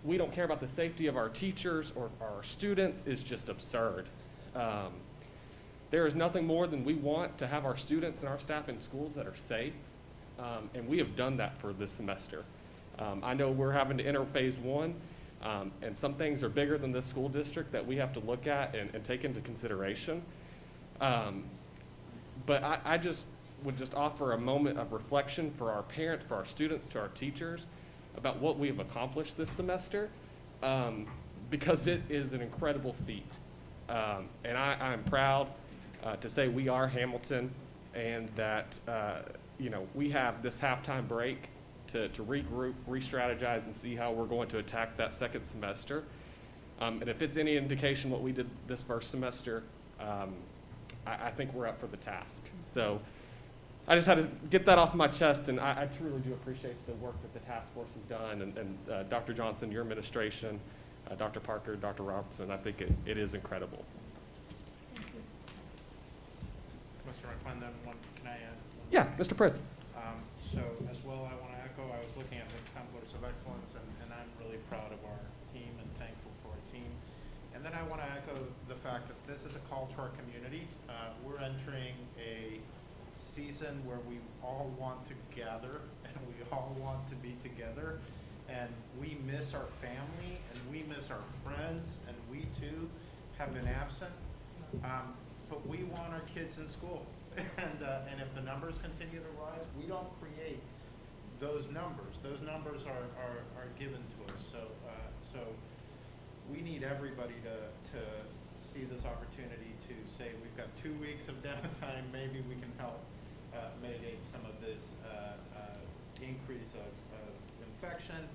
we don't care about the safety of our teachers or our students is just absurd. There is nothing more than we want to have our students and our staff in schools that are safe, and we have done that for this semester. I know we're having to enter phase 1, and some things are bigger than this school district that we have to look at and take into consideration. But I would just offer a moment of reflection for our parents, for our students, to our teachers, about what we have accomplished this semester, because it is an incredible feat. And I'm proud to say we are Hamilton, and that we have this halftime break to regroup, re-strategize, and see how we're going to attack that second semester. And if it's any indication what we did this first semester, I think we're up for the task. So I just had to get that off my chest, and I truly do appreciate the work that the task force has done, and Dr. Johnson, your administration, Dr. Parker, Dr. Robertson. I think it is incredible. Mr. McClendon, can I add Yeah, Mr. Prez. So as well, I want to echo, I was looking at the Exemplars of Excellence, and I'm really proud of our team and thankful for our team. And then I want to echo the fact that this is a call to our community. We're entering a season where we all want to gather and we all want to be together. And we miss our family and we miss our friends, and we too have been absent. But we want our kids in school. And if the numbers continue to rise, we don't create those numbers. Those numbers are given to us. So we need everybody to see this opportunity to say we've got 2 weeks of downtime. Maybe we can help mitigate some of this increase of infection,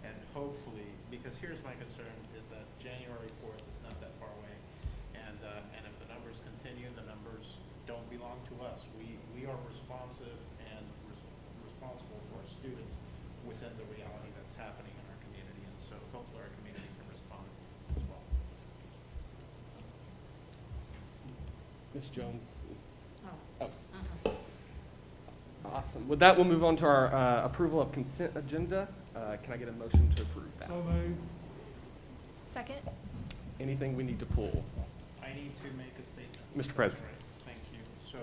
and hopefully, because here's my concern, is that January 4th is not that far away, and if the numbers continue, the numbers don't belong to us. We are responsive and responsible for our students within the reality that's happening in our community, and so hopefully our community can respond as well. Ms. Jones is, Awesome. With that, we'll move on to our approval of consent agenda. Can I get a motion to approve that? So moved. Second? Anything we need to pull? I need to make a statement. Mr. President. Thank you. So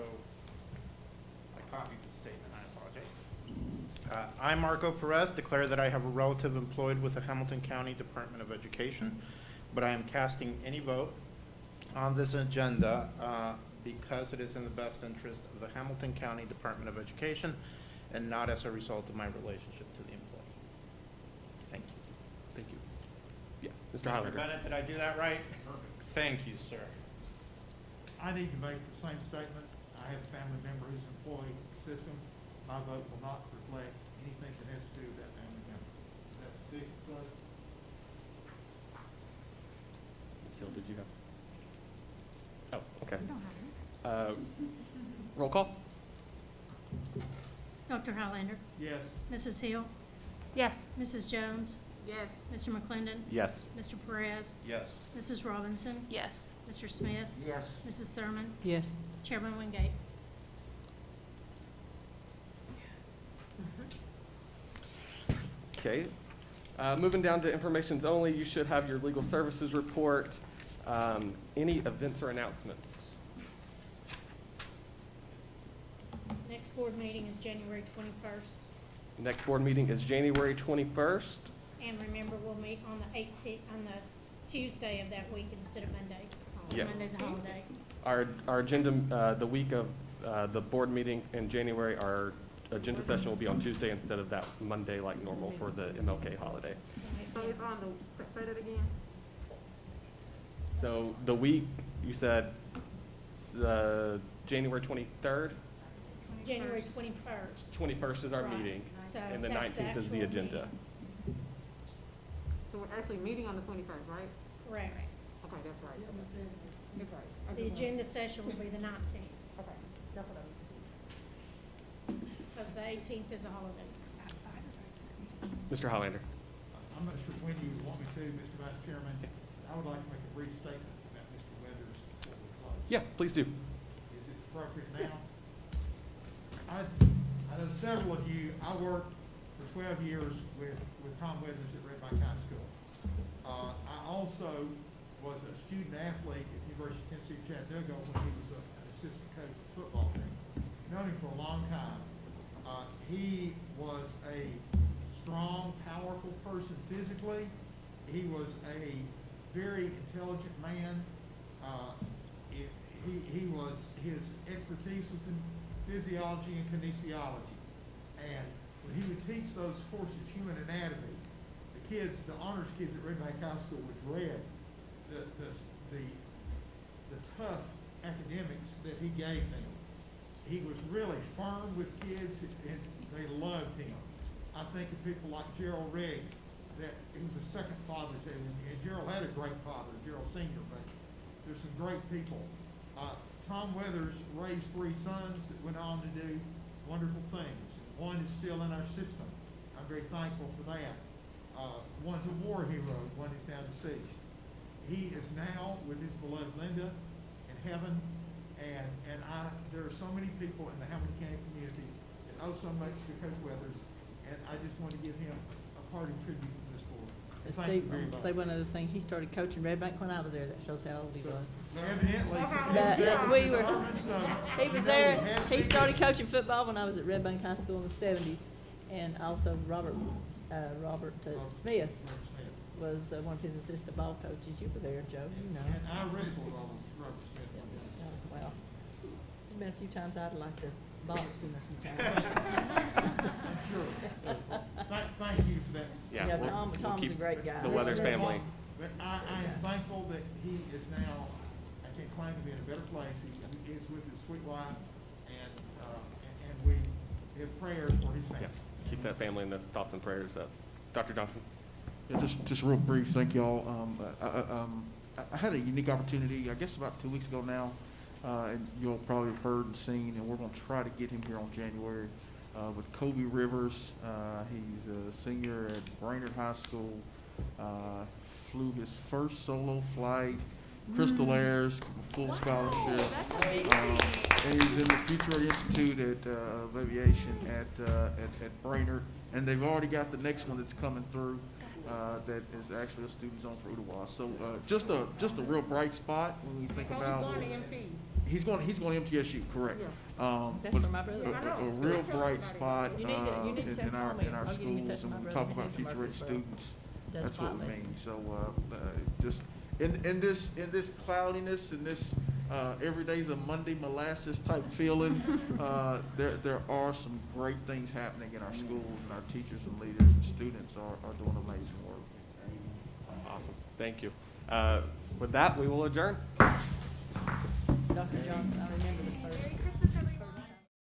I copied the statement. I apologize. I, Marco Perez, declare that I have a relative employed with the Hamilton County Department of Education, but I am casting any vote on this agenda because it is in the best interest of the Hamilton County Department of Education and not as a result of my relationship to the employee. Thank you. Thank you. Yeah, Mr. Highlander. Bennett, did I do that right? Perfect. Thank you, sir. I need to make the same statement. I have a family member who's employed system. My vote will not reflect anything that has to do with that family member. That's sufficient, sir. Ms. Hill, did you have? Oh, okay. Roll call? Dr. Highlander. Yes. Mrs. Hill. Yes. Mrs. Jones. Yes. Mr. McClendon. Yes. Mr. Perez. Yes. Mrs. Robinson. Yes. Mr. Smith. Yes. Mrs. Thurman. Yes. Chairman Wingate. Okay. Moving down to informations only, you should have your legal services report. Any events or announcements? Next board meeting is January 21st. Next board meeting is January 21st. And remember, we'll meet on the 18th, on the Tuesday of that week instead of Monday. Yeah. Monday's a holiday. Our agenda, the week of the board meeting in January, our agenda session will be on Tuesday instead of that Monday like normal for the MLK holiday. So it's on the, say that again? So the week, you said January 23rd? January 21st. 21st is our Right. meeting, So and the that's 19th is the actual agenda. meeting. So we're actually meeting on the 21st, right? Correct. Okay, that's right. That's right. I The just wanna- agenda session will be the 19th, Okay, that's what I was. because the 18th is a holiday. Mr. Highlander. I'm not sure when you want me to, Mr. Vice Chairman. I would like to make a brief statement about Mr. Weathers before we close. Yeah, please do. Is it appropriate now? I know several of you, I worked for 12 years with Tom Weathers at Red Bank High School. I also was a student athlete at the University of Tennessee Chattanooga when he was an assistant coach of the football team. Known him for a long time. He was a strong, powerful person physically. He was a very intelligent man. His expertise was in physiology and kinesiology. And when he would teach those courses, human anatomy, the kids, the honors kids at Red Bank High School would dread the tough academics that he gave them. He was really firm with kids, and they loved him. I think of people like Gerald Riggs, that he was a second father to him, and Gerald had a great father, Gerald Sr., but there's some great people. Tom Weathers raised 3 sons that went on to do wonderful things. One is still in our system. I'm very thankful for that. One's a war hero, one is now deceased. He is now with his beloved Linda in heaven, And there are so many people in the Hamilton County community that owe so much to Coach Weathers, and I just want to give him a parting tribute to this board. And Thank you Steve, very I'll much. say one other thing, he started coaching Red Bank when I was there, that shows how old he was. Evidently, so That- we were, so, he you was know, there, we had to he be- started coaching football when I was at Red Bank High School in the seventies. And also Robert Smith was one of his assistant ball coaches. You were there, Joe, you know. And I wrestled all this Robert Smith. Well, there's been a few times I'd like to box him a few times. I'm sure. Thank you for that. Yeah, Tom's a keep great guy. the Weathers family. But I am thankful that he is now, I can't claim to be in a better place. He is with his sweet wife, and we have prayers for his family. Yeah, keep that family in the thoughts and prayers up. Dr. Johnson? Yeah, just real brief, thank y'all. I had a unique opportunity, I guess about 2 weeks ago now, and you'll probably have heard and seen, and we're gonna try to get him here on January, with Kobe Rivers. He's a senior at Brainerd High School, flew his first solo flight, Crystal Airs, full scholarship. And he's in the Future Institute of Aviation at Brainerd, and they've already got the next one that's coming through. That is actually a student zone for Ottawa. So just a real bright spot when we think about. He's going to MTSU, correct? That's But for my brother. a real bright spot You need to in our I'll give you schools, to my and we brother. talk He about touched my future rich brother's brother. students. Does That's what spot we lessons. mean. So just in this cloudiness and this every day's a Monday molasses type feeling, there are some great things happening in our schools, and our teachers and leaders and students are doing amazing work. Awesome. Thank you. With that, we will adjourn. Dr. Johnson, I remember